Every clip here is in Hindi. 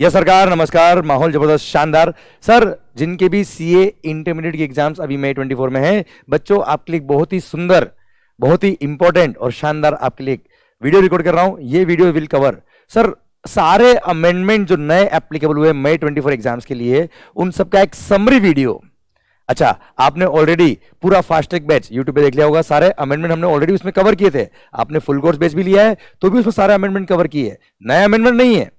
यस सरकार, नमस्कार। माहौल जबरदस्त, शानदार। सर, जिनके भी सीए इंटरमीडिएट की एग्जाम्स अभी मई 24 में हैं, बच्चों आपके लिए बहुत ही सुंदर, बहुत ही इंपॉर्टेंट और शानदार आपके लिए वीडियो रिकॉर्ड कर रहा हूं। ये वीडियो विल कवर सर सारे अमेंडमेंट जो नए एप्लीकेबल हुए मई 24 एग्जाम्स के लिए, उन सबका एक समरी वीडियो। अच्छा, आपने ऑलरेडी पूरा फास्ट ट्रैक बैच यूट्यूब पे देख लिया होगा। सारे अमेंडमेंट हमने ऑलरेडी उसमें कवर किए थे। आपने फुल कोर्स बैच भी लिया है तो भी उसमें सारे अमेंडमेंट कवर किए। नया अमेंडमेंट नहीं है,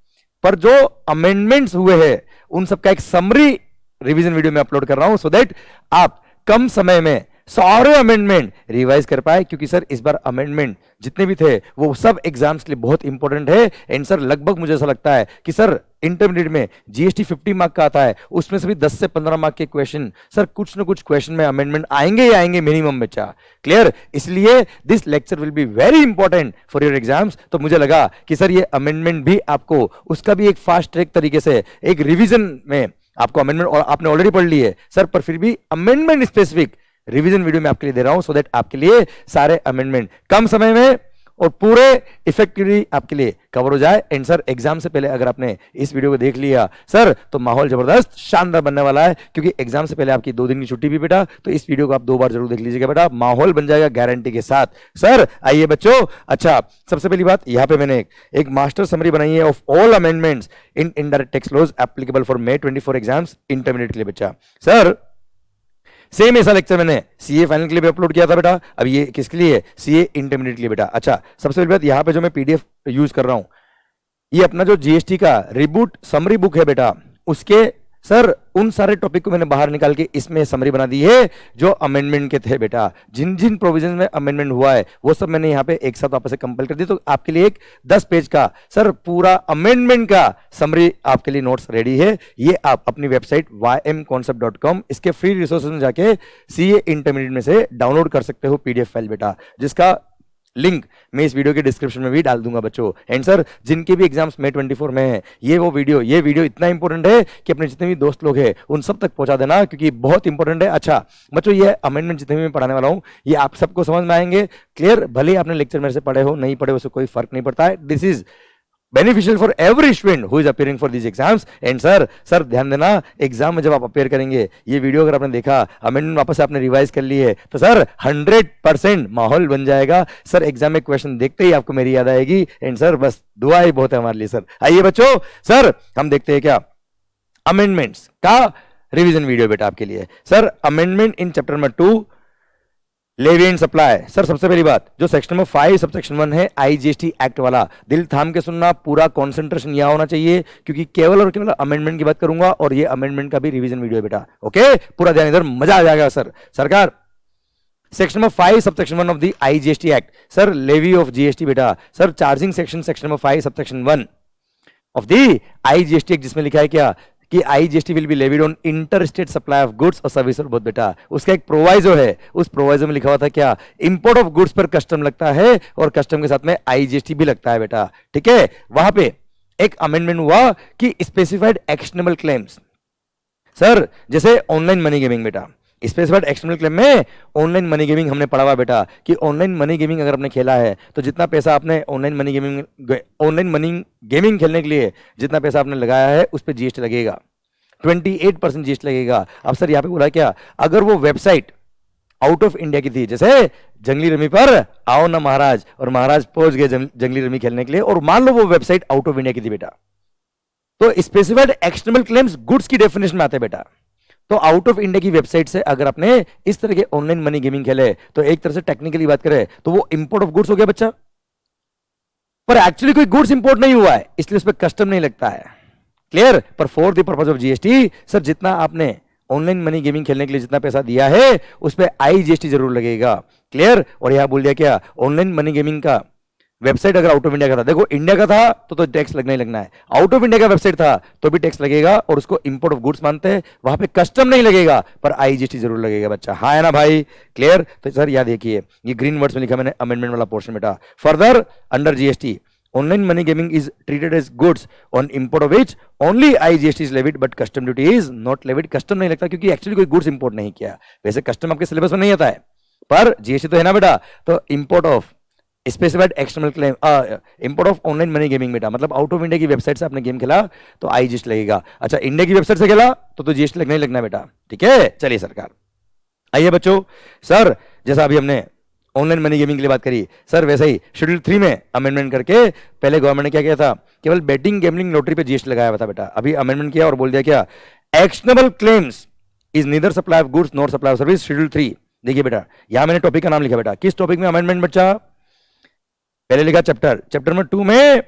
पर जो अमेंडमेंट्स हुए हैं उन सबका एक समरी रिवीजन वीडियो में अपलोड कर रहा हूं, सो दैट आप कम समय में सारे अमेंडमेंट रिवाइज कर पाए। क्योंकि सर इस बार अमेंडमेंट जितने भी थे वो सब एग्जाम्स के लिए बहुत इंपॉर्टेंट है। एंड सर लगभग मुझे ऐसा लगता है कि सर इंटरमीडिएट में जीएसटी 50 मार्क का आता है, उसमें से भी 10 से 15 मार्क के क्वेश्चन, सर कुछ ना कुछ क्वेश्चन में अमेंडमेंट आएंगे ही आएंगे मिनिमम बच्चा। क्लियर? इसलिए this lecture will be very important for your exams. तो मुझे लगा कि सर ये अमेंडमेंट भी आपको उसका भी एक फास्ट ट्रैक तरीके से एक रिविजन में आपको अमेंडमेंट, और आपने ऑलरेडी पढ़ ली है सर, पर फिर भी अमेंडमेंट स्पेसिफिक रिवीजन वीडियो में आपके लिए दे रहा हूं, सो दैट आपके लिए सारे अमेंडमेंट कम समय में और पूरे इफेक्टिवली आपके लिए कवर हो जाए। एंड सर एग्जाम से पहले अगर आपने इस वीडियो को देख लिया सर, तो माहौल जबरदस्त शानदार बनने वाला है। क्योंकि एग्जाम से पहले आपकी 2 दिन की छुट्टी भी बेटा, तो इस वीडियो को आप 2 बार जरूर देख लीजिएगा बेटा, माहौल बन जाएगा गारंटी के साथ। सर आइए बच्चों। अच्छा, सबसे पहली बात, यहां पे मैंने एक मास्टर समरी बनाई है of all amendments in indirect tax laws applicable for May 24 exams intermediate के लिए बच्चा। सर सेम ऐसा लेक्चर मैंने सीए फाइनल के लिए भी अपलोड किया था बेटा। अब ये किसके लिए? सीए इंटरमीडिएट के लिए बेटा। अच्छा, सबसे पहली बात, यहां पे जो मैं पीडीएफ यूज कर रहा हूं, ये अपना जो जीएसटी का रिबूट समरी बुक है बेटा, उसके सर उन सारे टॉपिक को मैंने बाहर निकाल के इसमें समरी बना दी है जो अमेंडमेंट के थे बेटा। जिन जिन प्रोविजन में अमेंडमेंट हुआ है वो सब मैंने यहाँ पे एक साथ वापस से कंपाइल कर दी। तो आपके लिए एक 10 पेज का सर पूरा अमेंडमेंट का समरी आपके लिए नोट्स रेडी है। ये आप अपनी वेबसाइट ymconcept.com इसके फ्री रिसोर्सेज में जाके सीए इंटरमीडिएट में से डाउनलोड कर सकते हो पीडीएफ फाइल बेटा, जिसका लिंक मैं इस वीडियो के डिस्क्रिप्शन में भी डाल दूंगा बच्चों। एंड सर जिनके भी एग्जाम्स मई 24 में है, ये वीडियो इतना इंपॉर्टेंट है कि अपने जितने भी दोस्त लोग हैं उन सब तक पहुंचा देना, क्योंकि बहुत इंपॉर्टेंट है। अच्छा बच्चों, ये अमेंडमेंट जितने भी मैं पढ़ाने वाला हूं ये आप सबको समझ में आएंगे। क्लियर? भले आपने लेक्चर मेरे से पढ़े हो नहीं पढ़े, उससे कोई फर्क नहीं पड़ता है। This is beneficial for every student who is appearing for this exams. And sir ध्यान देना, एग्जाम में जब आप अपेयर करेंगे, ये वीडियो अगर आपने देखा, अमेंडमेंट वापस से आपने रिवाइज कर ली है, तो सर 100% माहौल बन जाएगा। सर एग्जाम में क्वेश्चन देखते ही आपको मेरी याद आएगी। एंड सर बस दुआ ही बहुत है हमारे लिए। सर आइए बच्चों, सर हम देखते हैं क्या अमेंडमेंट्स का रिविजन वीडियो बेटा आपके लिए। Sir amendment in chapter number 2 levy and supply. Sir सबसे पहली बात, जो सेक्शन नंबर 5 सबसेक्शन 1 है आईजीएसटी एक्ट वाला, दिल थाम के सुनना, पूरा कंसंट्रेशन यहां होना चाहिए, क्योंकि केवल और केवल अमेंडमेंट की बात करूंगा और ये अमेंडमेंट का भी रिवीजन वीडियो है बेटा। ओके, पूरा ध्यान इधर, मजा आ जाएगा सर। सरकार section number 5 subsection 1 of the IGST act, sir levy of GST बेटा। Sir charging section number 5 subsection 1 of the IGST act, जिसमें लिखा है क्या कि IGST will be levied on interstate supply of goods और सर्विस। और बहुत बेटा उसका एक प्रोवाइजो है, उस प्रोवाइजो में लिखा हुआ था क्या, इंपोर्ट ऑफ गुड्स पर कस्टम लगता है और कस्टम के साथ में आईजीएसटी भी लगता है बेटा। ठीक है, वहां पे एक अमेंडमेंट हुआ कि स्पेसिफाइड एक्शनेबल क्लेम्स, सर जैसे ऑनलाइन मनी गेमिंग बेटा, स्पेसिफाइड एक्सटर्नल क्लेम में ऑनलाइन मनी गेमिंग हमने पढ़ा हुआ बेटा कि ऑनलाइन मनी गेमिंग अगर आपने खेला है तो जितना पैसा आपने ऑनलाइन मनी गेमिंग खेलने के लिए जितना पैसा आपने लगाया है उस पर जीएसटी लगेगा, 28% जीएसटी लगेगा। अब सर यहाँ पे बोला क्या, अगर वो वेबसाइट आउट ऑफ इंडिया की थी, जैसे जंगली रमी पर आओ ना महाराज, और महाराज पहुंच गए जंगली रमी खेलने के लिए, और मान लो वो वेबसाइट आउट ऑफ इंडिया की थी बेटा, तो स्पेसिफाइड एक्सटर्नल क्लेम्स गुड्स की डेफिनेशन में आते हैं बेटा। तो आउट ऑफ इंडिया की वेबसाइट से अगर आपने इस तरह के ऑनलाइन मनी गेमिंग खेले तो एक तरह से टेक्निकली बात करें तो वो इंपोर्ट ऑफ गुड्स हो गया बच्चा, पर एक्चुअली कोई गुड्स इंपोर्ट नहीं हुआ है, इसलिए उस पर कस्टम नहीं लगता है। क्लियर? पर for the purpose of GST sir जितना आपने ऑनलाइन मनी गेमिंग खेलने के लिए जितना पैसा दिया है उस पर आईजीएसटी जरूर लगेगा। क्लियर? और यहां बोल दिया क्या, ऑनलाइन मनी गेमिंग का वेबसाइट अगर आउट ऑफ इंडिया का था, देखो इंडिया का था तो टैक्स लगना ही लगना है, आउट ऑफ इंडिया का वेबसाइट था तो भी टैक्स लगेगा, और उसको इंपोर्ट ऑफ गुड्स मानते हैं, वहां पे कस्टम नहीं लगेगा पर आईजीएसटी जरूर लगेगा बच्चा। हाँ है ना भाई? क्लियर? तो सर याद देखिए, ये ग्रीन वर्ड्स में लिखा मैंने अमेंडमेंट वाला पोर्शन बेटा। Further under GST online money gaming is treated as goods on import of which only IGST is levied but custom duty is not levied. Custom नहीं लगता क्योंकि एक्चुअली कोई गुड्स इंपोर्ट नहीं किया। वैसे कस्टम आपके सिलेबस में नहीं आता है पर जीएसटी तो है ना बेटा, तो import of specified external claim, import of online money gaming बेटा, मतलब आउट ऑफ इंडिया की वेबसाइट से आपने गेम खेला तो आई जीएसटी लगेगा। अच्छा, इंडिया की वेबसाइट से खेला तो जीएसटी लगना ही लगना बेटा, ठीक है। चलिए सरकार, आइए बच्चों, सर जैसा अभी हमने ऑनलाइन मनी गेमिंग के लिए बात करी, सर वैसे ही शेड्यूल 3 में अमेंडमेंट करके पहले गवर्नमेंट ने क्या किया था, केवल बैटिंग गेमलिंग लॉटरी पे जीएसटी लगाया हुआ था बेटा। अभी अमेंडमेंट किया और बोल दिया क्या, actionable claims is neither supply of goods nor supply of service, schedule 3। देखिए बेटा, यहां मैंने टॉपिक का नाम लिखा बेटा, किस टॉपिक में अमेंडमेंट बच्चा, पहले लिखा चैप्टर नंबर 2 में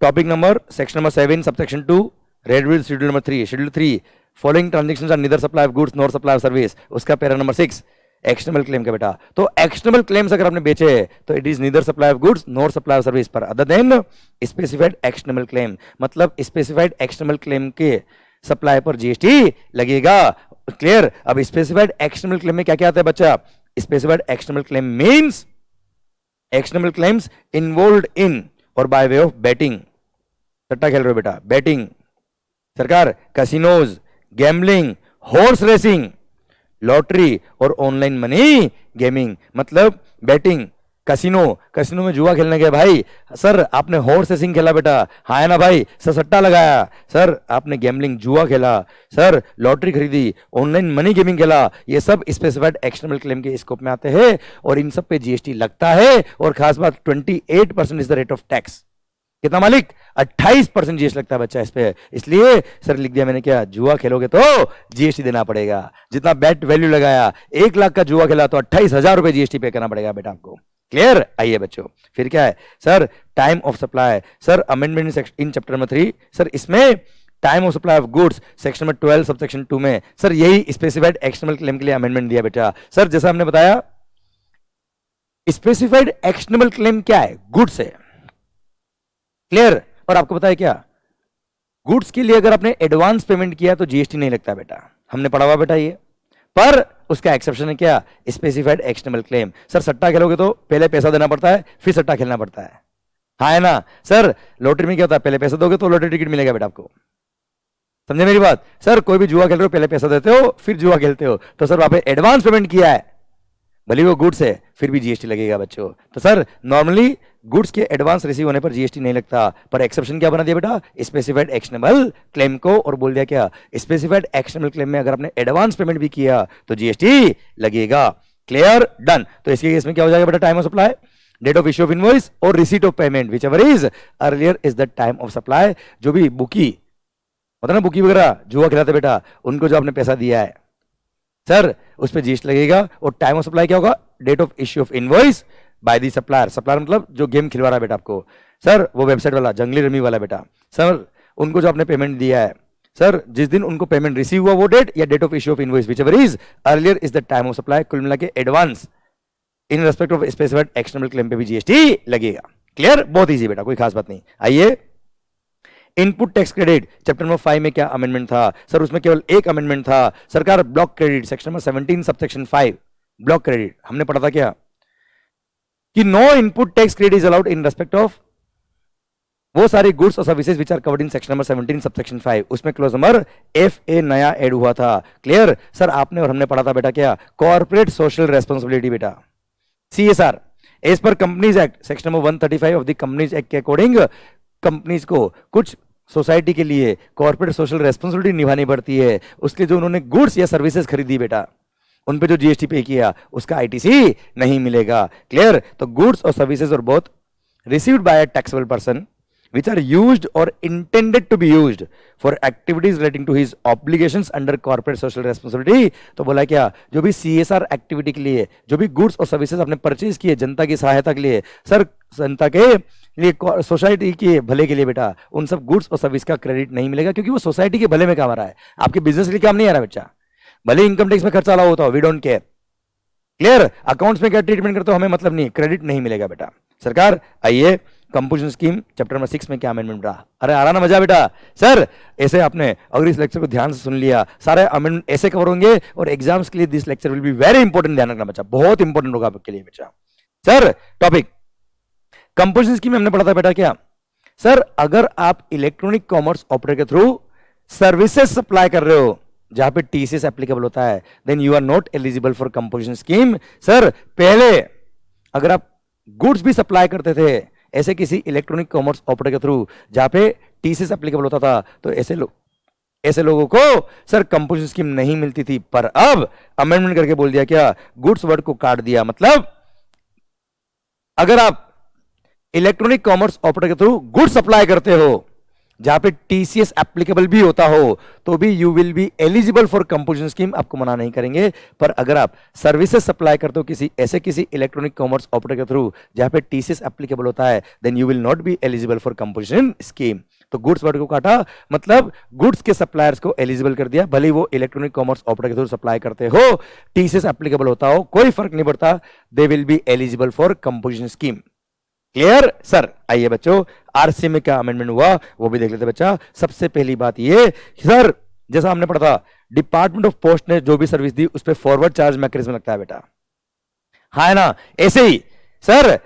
topic number section number 7 subsection 2 read with schedule number 3, schedule 3 following transactions are neither supply of goods nor supply of service, उसका पैरा नंबर 6 एक्शनेबल क्लेम का बेटा। तो एक्शनेबल क्लेम्स अगर आपने बेचे तो it is neither supply of goods nor supply of service पर other than specified actionable claim, मतलब स्पेसिफाइड एक्शनेबल क्लेम के सप्लाई पर जीएसटी लगेगा। क्लियर। अब स्पेसिफाइड एक्शनेबल क्लेम में क्या क्या आता है बच्चा, specified actionable claim means actionable claims involved इन और बाय वे ऑफ बैटिंग, सट्टा खेल रहे हो बेटा, बैटिंग सरकार, casinos, gambling, horse racing, lottery और ऑनलाइन मनी गेमिंग, मतलब बैटिंग, कैसीनो में जुआ खेलने गए भाई, सर आपने हॉर्स रेसिंग खेला बेटा, हाँ है ना भाई, सर सट्टा लगाया, सर आपने गैम्बलिंग जुआ खेला, सर लॉटरी खरीदी, ऑनलाइन मनी गेमिंग खेला, ये सब स्पेसिफाइड एक्शनेबल क्लेम के स्कोप में आते हैं और इन सब पे जीएसटी लगता है। और खास बात 28% is the rate of tax. कितना मालिक, 28% जीएसटी लगता है बच्चा इस पे, इसलिए सर लिख दिया मैंने क्या, जुआ खेलोगे तो जीएसटी देना पड़ेगा। जितना बैट वैल्यू लगाया, 1 लाख का जुआ खेला तो 28,000 रुपए जीएसटी पे करना पड़ेगा बेटा आपको। क्लियर। आइए बच्चों, फिर क्या है sir, time of supply, sir amendment in chapter number 3, sir इसमें time of supply of goods section number 12 subsection 2 में सर यही स्पेसिफाइड एक्शनेबल क्लेम के लिए अमेंडमेंट दिया बेटा। सर जैसा हमने बताया, स्पेसिफाइड एक्शनेबल क्लेम क्या है, गुड्स है। क्लियर। और आपको पता है क्या, गुड्स के लिए अगर आपने एडवांस पेमेंट किया तो जीएसटी नहीं लगता बेटा, हमने पढ़ा हुआ बेटा ये, पर उसका एक्सेप्शन है क्या, स्पेसिफाइड एक्शनेबल क्लेम। सर सट्टा खेलोगे तो पहले पैसा देना पड़ता है फिर सट्टा खेलना पड़ता है, हाँ है ना। सर लॉटरी में क्या होता है, पहले पैसा दोगे तो लॉटरी टिकट मिलेगा बेटा आपको, समझे मेरी बात। सर कोई भी जुआ खेल रहे हो, पहले पैसा देते हो फिर जुआ खेलते हो, तो सर आपने एडवांस पेमेंट किया है, भले वो गुड्स है फिर भी जीएसटी लगेगा बच्चों। तो सर नॉर्मली गुड्स के एडवांस रिसीव होने पर जीएसटी नहीं लगता, पर एक्सेप्शन क्या बना दिया बेटा, स्पेसिफाइड एक्शनेबल क्लेम को, और बोल दिया क्या, स्पेसिफाइड एक्शनेबल क्लेम में अगर आपने एडवांस पेमेंट भी किया तो जीएसटी लगेगा। Clear, done. तो इसके केस में क्या हो जाएगा बेटा, time of supply, date of issue of invoice और receipt of payment, whichever is earlier is the time of supply. जो भी बुकी होता है ना, बुकी वगैरह जुआ खिलाते बेटा, उनको जो आपने पैसा दिया है सर उस पर जीएसटी लगेगा। और टाइम ऑफ सप्लाई क्या होगा, date of issue of invoice by the supplier, supplier मतलब जो गेम खिलवा रहा है बेटा आपको, सर वो वेबसाइट वाला, जंगली रमी वाला बेटा, सर उनको जो आपने पेमेंट दिया है, सर जिस दिन उनको पेमेंट रिसीव हुआ वो डेट, या date of issue of invoice, whichever is earlier is the time of supply. कुल मिला के advance in respect of specified actionable claim पे भी जीएसटी लगेगा। क्लियर, बहुत ईजी बेटा, कोई खास बात नहीं। आइए, input tax credit chapter number 5 में क्या अमेंडमेंट था, सर उसमें केवल एक अमेंडमेंट था, सरकार block credit section number 17 subsection 5 block credit, हमने पढ़ा था क्या कि no input tax credit is allowed in respect of वो सारे गुड्स और services which are covered in section number 17 subsection 5, उसमें क्लोज नंबर FA नया ऐड हुआ था। क्लियर। सर आपने और हमने पढ़ा था बेटा क्या, कॉर्पोरेट सोशल रेस्पॉन्सिबिलिटी बेटा, CSR as per companies act section number 135 of the companies act के अकॉर्डिंग कंपनीज को कुछ सोसाइटी के लिए कॉर्पोरेट सोशल रेस्पॉन्सिबिलिटी निभानी पड़ती है, उसके जो उन्होंने गुड्स या सर्विसेज खरीदी बेटा, उन पे जो जीएसटी पे किया उसका आईटीसी नहीं मिलेगा। क्लियर। तो गुड्स और सर्विसेज और both received by a taxable person which are used or intended to be used for activities relating to his obligations under corporate social responsibility। तो बोला क्या, जो भी CSR एक्टिविटी के लिए जो भी गुड्स और सर्विसेज आपने परचेज किए जनता की सहायता के लिए, सर जनता के लिए सोसाइटी के भले के लिए बेटा, उन सब गुड्स और सर्विस का क्रेडिट नहीं मिलेगा, क्योंकि वो सोसाइटी के भले में काम आ रहा है, आपके बिजनेस के लिए काम नहीं आ रहा बच्चा। भले इनकम टैक्स में खर्चा अलाउ होता हो, we don't care. Clear. Accounts में क्या ट्रीटमेंट करते हो हमें मतलब नहीं, क्रेडिट नहीं मिलेगा बेटा। सरकार आइए, कंपोजिशन स्कीम चैप्टर नंबर 6 में क्या अमेंडमेंट रहा, अरे आ रहा ना मजा बेटा। सर ऐसे आपने अगर इस लेक्चर को ध्यान से सुन लिया, सारे अमेंडमेंट ऐसे कवर होंगे और एग्जाम्स के लिए this lecture will be very important, ध्यान रखना बच्चा, बहुत इंपॉर्टेंट होगा आपके लिए बच्चा। सर टॉपिक कंपोजिशन स्कीम में हमने पढ़ा था बेटा क्या, सर अगर आप इलेक्ट्रॉनिक कॉमर्स ऑपरेटर के थ्रू सर्विसेज सप्लाई कर रहे हो जहां पे टीसीएस एप्लीकेबल होता है, then you are not eligible for composition scheme. Sir पहले अगर आप गुड्स भी सप्लाई करते थे ऐसे किसी इलेक्ट्रॉनिक कॉमर्स ऑपरेटर के थ्रू जहां पे टीसीएस एप्लीकेबल होता था, तो ऐसे लोगों को सर कंपोजिशन स्कीम नहीं मिलती थी। पर अब अमेंडमेंट करके बोल दिया क्या, गुड्स वर्ड को काट दिया। मतलब अगर आप इलेक्ट्रॉनिक कॉमर्स ऑपरेटर के थ्रू गुड्स सप्लाई करते हो जहां पे टीसीएस एप्लीकेबल भी होता हो, तो भी you will be eligible for composition scheme, आपको मना नहीं करेंगे। पर अगर आप सर्विसेज सप्लाई करते हो किसी इलेक्ट्रॉनिक कॉमर्स ऑपरेटर के थ्रू जहां पे टीसीएस एप्लीकेबल होता है, then you will not be eligible for composition scheme. तो गुड्स वर्ड को काटा, मतलब गुड्स के सप्लायर्स को एलिजिबल कर दिया, भले वो इलेक्ट्रॉनिक कॉमर्स ऑपरेटर के थ्रू सप्लाई करते हो, टीसीएस एप्लीकेबल होता हो, कोई फर्क नहीं पड़ता, they will be eligible for composition scheme. Clear sir? आइए बच्चों, आरसी में क्या अमेंडमेंट हुआ वो भी देख लेते बच्चा। सबसे पहली बात ये सर, जैसा हमने पढ़ा था, डिपार्टमेंट ऑफ पोस्ट ने जो भी सर्विस दी उस पर फॉरवर्ड चार्ज मैकेनिज्म लगता है बेटा, हाँ है ना? ऐसे ही sir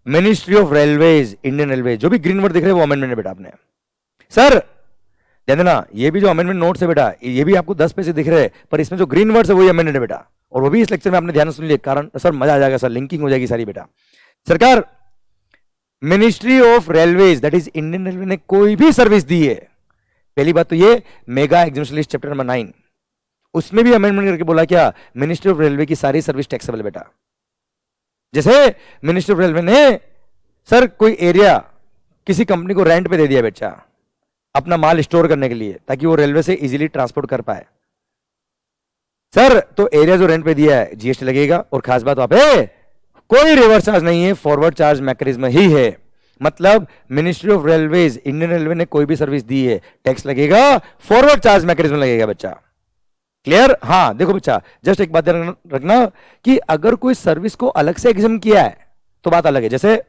ministry of railways, Indian railway, जो भी ग्रीन वर्ड दिख रहे हैं वो अमेंडमेंट है बेटा। आपने सर ध्यान देना, ये भी जो अमेंडमेंट नोट्स है बेटा, ये भी आपको 10 पैसे दिख रहे हैं, पर इसमें जो ग्रीन वर्ड्स है वही अमेंडमेंट है बेटा। और वो भी इस लेक्चर में आपने ध्यान सुन लिया, कारण सर मजा आ जाएगा सर, लिंकिंग हो जाएगी सारी बेटा। सरकार ministry of railways that is Indian railway ने कोई भी सर्विस दी है, पहली बात तो ये mega examination list chapter number 9 उसमें भी अमेंडमेंट करके बोला क्या, मिनिस्ट्री ऑफ रेलवे की सारी सर्विस टैक्सेबल बेटा। जैसे मिनिस्ट्री ऑफ रेलवे ने सर कोई एरिया किसी कंपनी को रेंट पे दे दिया बेटा अपना माल स्टोर करने के लिए, ताकि वो रेलवे से इजीली ट्रांसपोर्ट कर पाए। सर तो एरिया जो रेंट पे दिया है जीएसटी लगेगा, और खास बात वहां पे कोई रिवर्स चार्ज नहीं है, फॉरवर्ड चार्ज मैकेनिज्म ही है। मतलब ministry of railways, Indian railway ने कोई भी सर्विस दी है, टैक्स लगेगा, फॉरवर्ड चार्ज मैकेनिज्म लगेगा बच्चा। क्लियर? हाँ देखो बच्चा, जस्ट एक बात ध्यान रखना कि अगर कोई सर्विस को अलग से एग्जाम किया है तो बात अलग है। जैसे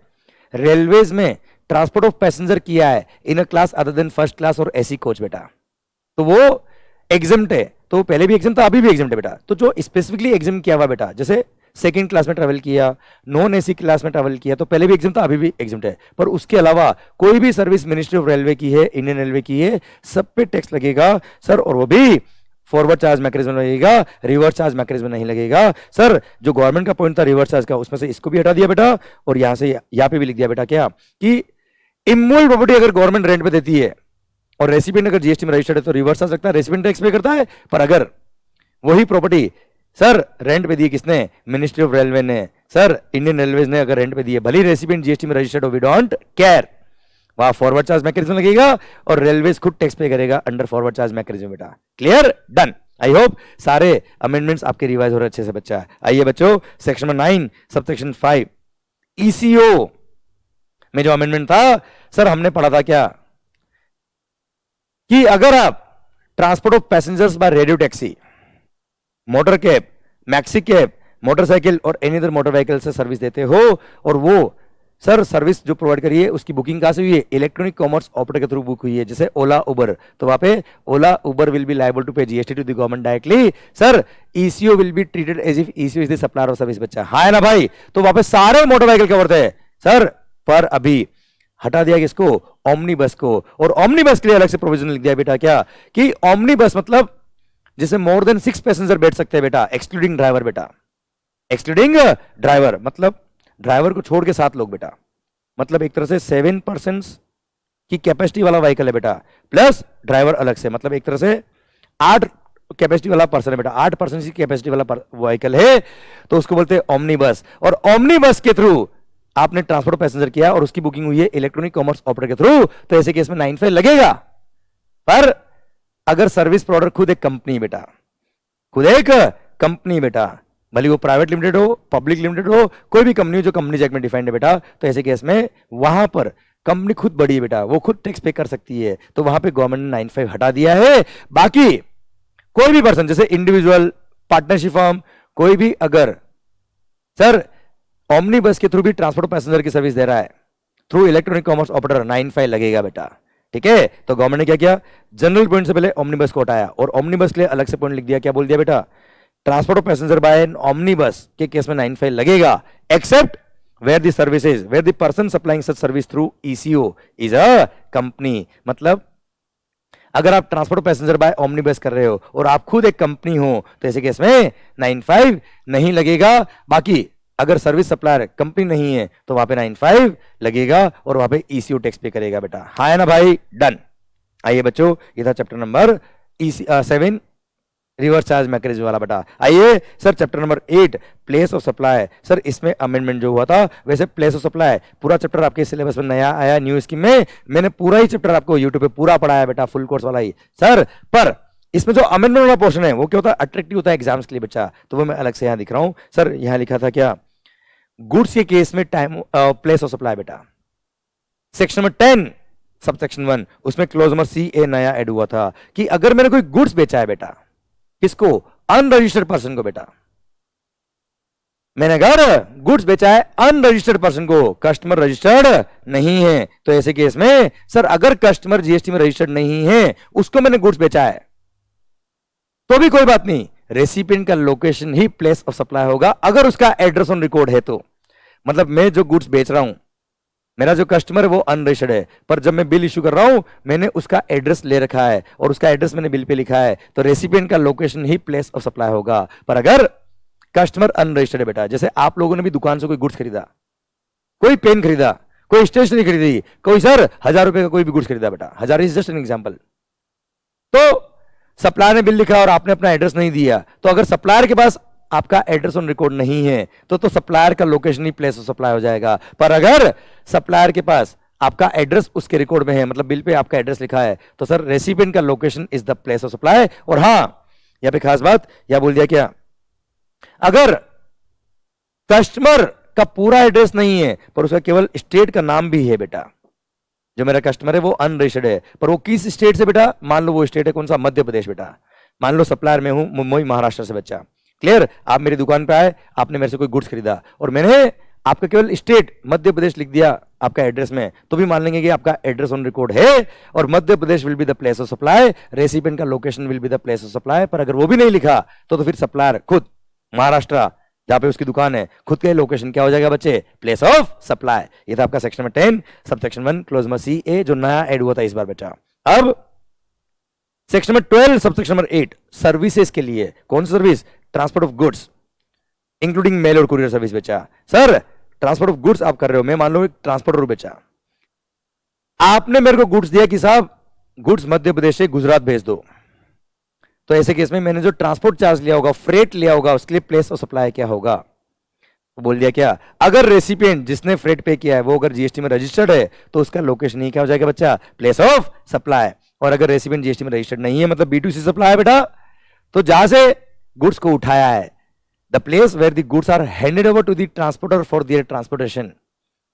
रेलवेज में ट्रांसपोर्ट ऑफ पैसेंजर किया है in a class other than first class और एसी कोच बेटा, तो वो एग्जाम्ड है, तो पहले भी एग्जाम था अभी भी एग्जाम्ड है बेटा। तो जो स्पेसिफिकली एग्जाम किया हुआ बेटा, जैसे सेकंड क्लास में ट्रैवल किया, नॉन एसी क्लास में ट्रैवल किया, तो पहले भी एग्जाम था अभी भी एग्जाम है। पर उसके अलावा कोई भी सर्विस मिनिस्ट्री ऑफ रेलवे की है, इंडियन रेलवे की है, सब पे टैक्स लगेगा सर, और वो भी फॉरवर्ड चार्ज मैकेनिज्म लगेगा, रिवर्स चार्ज मैकेनिज्म नहीं लगेगा। सर जो गवर्नमेंट का पॉइंट था रिवर्स चार्ज का, उसमें से इसको भी हटा दिया बेटा, और यहां से यहां पे भी लिख दिया बेटा क्या, कि इमूवेबल प्रॉपर्टी अगर गवर्नमेंट रेंट पे देती है और रेसिपिएंट अगर जीएसटी में रजिस्टर्ड है तो रिवर्स चार्ज लगता है, रेसिपिएंट टैक्स पे करता है। पर अगर वही प्रॉपर्टी सर रेंट पे दी किसने, मिनिस्ट्री ऑफ रेलवे ने, सर इंडियन रेलवेज ने अगर रेंट पे दी है, भले रेसिपिएंट जीएसटी में रजिस्टर्ड हो, वी डोंट केयर, वहां फॉरवर्ड चार्ज मैकेनिज्म लगेगा और रेलवेज खुद टैक्स पे करेगा अंडर फॉरवर्ड चार्ज मैकेनिज्म बेटा। क्लियर? डन। आई होप सारे अमेंडमेंट्स आपके रिवाइज हो रहे अच्छे से बच्चा। आइए बच्चों, सेक्शन नंबर 9 सबसेक्शन 5 ईसीओ में जो अमेंडमेंट था सर, हमने पढ़ा था क्या, कि अगर आप transport of passengers by radio taxi, motor cab, maxi cab, motorcycle और एनी अदर मोटर व्हीकल से सर्विस देते हो, और वो सर सर्विस जो प्रोवाइड करिए उसकी बुकिंग कहां से हुई है, इलेक्ट्रॉनिक कॉमर्स ऑपरेटर के थ्रू बुक हुई है, जैसे ओला उबर, तो वहां पे Ola Uber will be liable to pay GST to the government directly. Sir ECO will be treated as if ECO is the supplier of service बच्चा, हाँ है ना भाई? तो वहां पे सारे मोटर व्हीकल कवर थे सर, पर अभी हटा दिया किसको, ओमनी बस को, और ओमनी बस के लिए अलग से प्रोविजन लिख दिया बेटा क्या, कि ओमनी बस मतलब जिसे मोर देन 6 पैसेंजर बैठ सकते हैं बेटा, एक्सक्लूडिंग ड्राइवर बेटा, एक्सक्लूडिंग ड्राइवर, मतलब ड्राइवर को छोड़ के 7 लोग बेटा, मतलब एक तरह से 7 पर्सन की कैपेसिटी वाला व्हीकल है बेटा, प्लस ड्राइवर अलग से, मतलब एक तरह से 8 कैपेसिटी वाला पर्सन है बेटा, 8 पर्सन की कैपेसिटी वाला व्हीकल है, तो उसको बोलते हैं ओमनी बस। और ओमनी बस के थ्रू आपने ट्रांसपोर्ट पैसेंजर किया और उसकी बुकिंग हुई है इलेक्ट्रॉनिक कॉमर्स ऑपरेटर के थ्रू, तो ऐसे केस में 95 लगेगा। पर अगर सर्विस प्रोवाइडर खुद एक कंपनी बेटा, खुद एक कंपनी बेटा, भले वो प्राइवेट लिमिटेड हो, पब्लिक लिमिटेड हो, कोई भी कंपनी हो जो कंपनी एक्ट में डिफाइंड है बेटा, तो ऐसे केस में वहां पर कंपनी खुद बड़ी है बेटा, वो खुद टैक्स पे कर सकती है, तो वहां पे गवर्नमेंट ने 95 हटा दिया है। बाकी कोई भी पर्सन जैसे इंडिविजुअल, पार्टनरशिप फर्म, कोई भी अगर सर ओमनी बस के थ्रू भी ट्रांसपोर्ट पैसेंजर की सर्विस दे रहा है थ्रू इलेक्ट्रॉनिक कॉमर्स ऑपरेटर, 95 लगेगा बेटा। ठीक है, तो गवर्नमेंट ने क्या किया, जनरल पॉइंट से पहले ओमनी बस को हटाया और ओमनी बस के लिए अलग से पॉइंट लिख दिया, क्या बोल दिया बेटा, transport of passenger by an omni bus के केस में 95 लगेगा, except where the services, where the person supplying such service through ECO is a company। मतलब अगर आप ट्रांसपोर्ट पैसेंजर बाय ओमनी बस कर रहे हो और आप खुद एक कंपनी हो, तो ऐसे केस में 95 नहीं लगेगा। बाकी अगर सर्विस सप्लायर कंपनी नहीं है तो वहां पे 95 लगेगा और वहां पे ईसीओ टैक्स पे करेगा बेटा। हाँ है ना भाई? डन। आइए बच्चों, ये था chapter number 7 reverse charge mechanism वाला बेटा। आइए sir chapter number 8 place of supply. Sir इसमें अमेंडमेंट जो हुआ था, वैसे प्लेस ऑफ सप्लाई पूरा चैप्टर आपके सिलेबस में नया आया न्यू स्कीम में, मैंने पूरा ही चैप्टर आपको यूट्यूब पे पूरा पढ़ाया बेटा, फुल कोर्स वाला ही सर। पर इसमें जो अमेंडमेंट वाला पोर्शन है वो क्या होता है, अट्रैक्टिव होता है एग्जाम्स के लिए बच्चा, तो वो मैं अलग से यहां दिख रहा हूं। सर यहां लिखा था क्या, गुड्स के केस में टाइम प्लेस ऑफ सप्लाई बेटा, सेक्शन नंबर 10 सब सेक्शन 1 उसमें क्लोज नंबर सी ए नया ऐड हुआ था कि अगर मैंने कोई गुड्स बेचा है बेटा, किसको, अनरजिस्टर्ड पर्सन को बेटा, मैंने अगर गुड्स बेचा है अनरजिस्टर्ड पर्सन को, कस्टमर रजिस्टर्ड नहीं है, तो ऐसे केस में सर अगर कस्टमर जीएसटी में रजिस्टर्ड नहीं है, उसको मैंने गुड्स बेचा है, तो भी कोई बात नहीं, रेसिपिएंट का location he place of supply होगा अगर उसका एड्रेस ऑन रिकॉर्ड है तो। मतलब मैं जो गुड्स बेच रहा हूं, मेरा जो कस्टमर है वो अनरजिस्टर्ड है, पर जब मैं बिल इशू कर रहा हूं मैंने उसका एड्रेस ले रखा है और उसका एड्रेस मैंने बिल पे लिखा है, तो रेसिपिएंट का location he place of supply होगा। पर अगर कस्टमर अनरजिस्टर्ड है बेटा, जैसे आप लोगों ने भी दुकान से कोई गुड्स खरीदा, कोई पेन खरीदा, कोई स्टेशनरी खरीदी, कोई सर 1000 रुपए का कोई भी गुड्स खरीदा बेटा, 1000 इज जस्ट एन एग्जांपल, तो सप्लायर ने बिल लिखा और आपने अपना एड्रेस नहीं दिया, तो अगर सप्लायर के पास आपका एड्रेस ऑन रिकॉर्ड नहीं है तो सप्लायर का location he place of supply हो जाएगा। पर अगर सप्लायर के पास आपका एड्रेस उसके रिकॉर्ड में है, मतलब बिल पे आपका एड्रेस लिखा है, तो सर रेसिपिएंट का location is the place of supply. और हां यहां पे खास बात यह बोल दिया क्या, अगर कस्टमर का पूरा एड्रेस नहीं है पर उसका केवल स्टेट का नाम भी है बेटा, जो मेरा कस्टमर है वो अनरजिस्टर्ड है, पर वो किस स्टेट से बेटा, मान लो वो स्टेट है कौन सा, मध्य प्रदेश बेटा, मान लो सप्लायर में हूं मुंबई महाराष्ट्र से बच्चा, क्लियर, आप मेरी दुकान पे आए, आपने मेरे से कोई गुड्स खरीदा और मैंने आपका केवल स्टेट मध्य प्रदेश लिख दिया आपका एड्रेस में, तो भी मान लेंगे कि आपका एड्रेस ऑन रिकॉर्ड है और Madhya Pradesh will be the place of supply, recipient का location will be the place of supply. पर अगर वो भी नहीं लिखा तो फिर सप्लायर खुद महाराष्ट्र जहां पे उसकी दुकान है, खुद का लोकेशन क्या हो जाएगा बच्चे, प्लेस ऑफ सप्लाई। ये था आपका section number 10 subsection 1 clause number C A जो नया ऐड हुआ था इस बार बच्चा। अब section number 12 sub section number 8 services के लिए, कौन सी service, transport of goods including mail और कुरियर सर्विस बेचा। सर ट्रांसपोर्ट ऑफ गुड्स आप कर रहे हो, मैं मान लो एक ट्रांसपोर्टर बेचा, आपने मेरे को गुड्स दिया कि साहब गुड्स मध्य प्रदेश से गुजरात भेज दो, तो ऐसे केस में मैंने जो ट्रांसपोर्ट चार्ज लिया होगा, फ्रेट लिया होगा, उसके लिए प्लेस ऑफ सप्लाई क्या होगा, तो बोल दिया क्या, अगर रेसिपिएंट जिसने फ्रेट पे किया है वो अगर जीएसटी में रजिस्टर्ड है तो उसका लोकेशन ही क्या हो जाएगा बच्चा, प्लेस ऑफ सप्लाई। और अगर रेसिपिएंट जीएसटी में रजिस्टर्ड नहीं है, मतलब B2C सप्लाई है बेटा, तो जहां से गुड्स को उठाया है, the place where the goods are handed over to the transporter for their transportation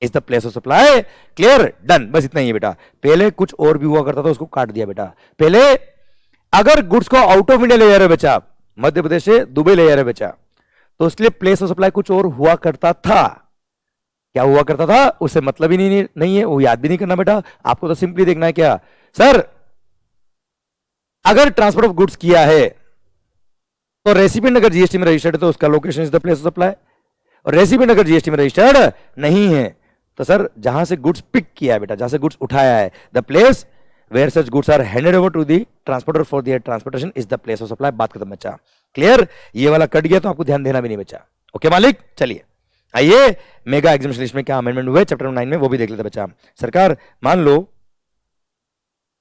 is the place of supply. Clear, done, बस इतना ही है बेटा। पहले कुछ और भी हुआ करता था, उसको काट दिया बेटा। पहले अगर गुड्स को आउट ऑफ इंडिया ले जा रहे बच्चा, मध्य प्रदेश से दुबई ले जा रहे बच्चा, तो उसके लिए प्लेस ऑफ सप्लाई कुछ और हुआ करता था। क्या हुआ करता था उससे मतलब ही नहीं है, वो याद भी नहीं करना बेटा, आपको तो सिंपली देखना है क्या, सर अगर ट्रांसफर ऑफ गुड्स किया है तो रेसिपिएंट अगर जीएसटी में रजिस्टर्ड है तो उसका location is the place of supply, और रेसिपिएंट अगर जीएसटी में रजिस्टर्ड नहीं है तो सर जहां से गुड्स पिक किया है बेटा, जहां से गुड्स उठाया है, the place where such goods are handed over to the transporter for their transportation is the place of supply. बात खत्म बच्चा, क्लियर, ये वाला कट गया तो आपको ध्यान देना भी नहीं बच्चा। ओके मालिक, चलिए आइए मेगा एग्जामिनेशन लिस्ट में क्या अमेंडमेंट हुए चैप्टर 9 में वो भी देख लेते बच्चा। सरकार मान लो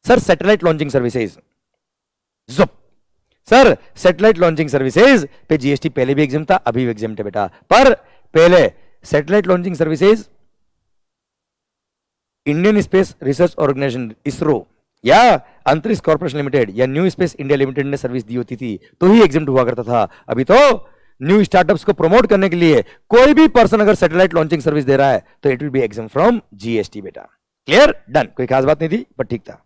sir satellite launching services, sir satellite launching services पे जीएसटी पहले भी एग्जाम था, अभी भी एग्जाम है बेटा, पर पहले satellite launching services Indian space research organisation ISRO या अंतरिक्ष कॉर्पोरेशन लिमिटेड या न्यू स्पेस इंडिया लिमिटेड ने सर्विस दी होती थी तो ही एग्जाम हुआ करता था। अभी तो न्यू स्टार्टअप्स को प्रमोट करने के लिए कोई भी पर्सन अगर सैटेलाइट लॉन्चिंग सर्विस दे रहा है तो it will be exam from GST बेटा। क्लियर, डन, कोई खास बात नहीं थी पर ठीक था।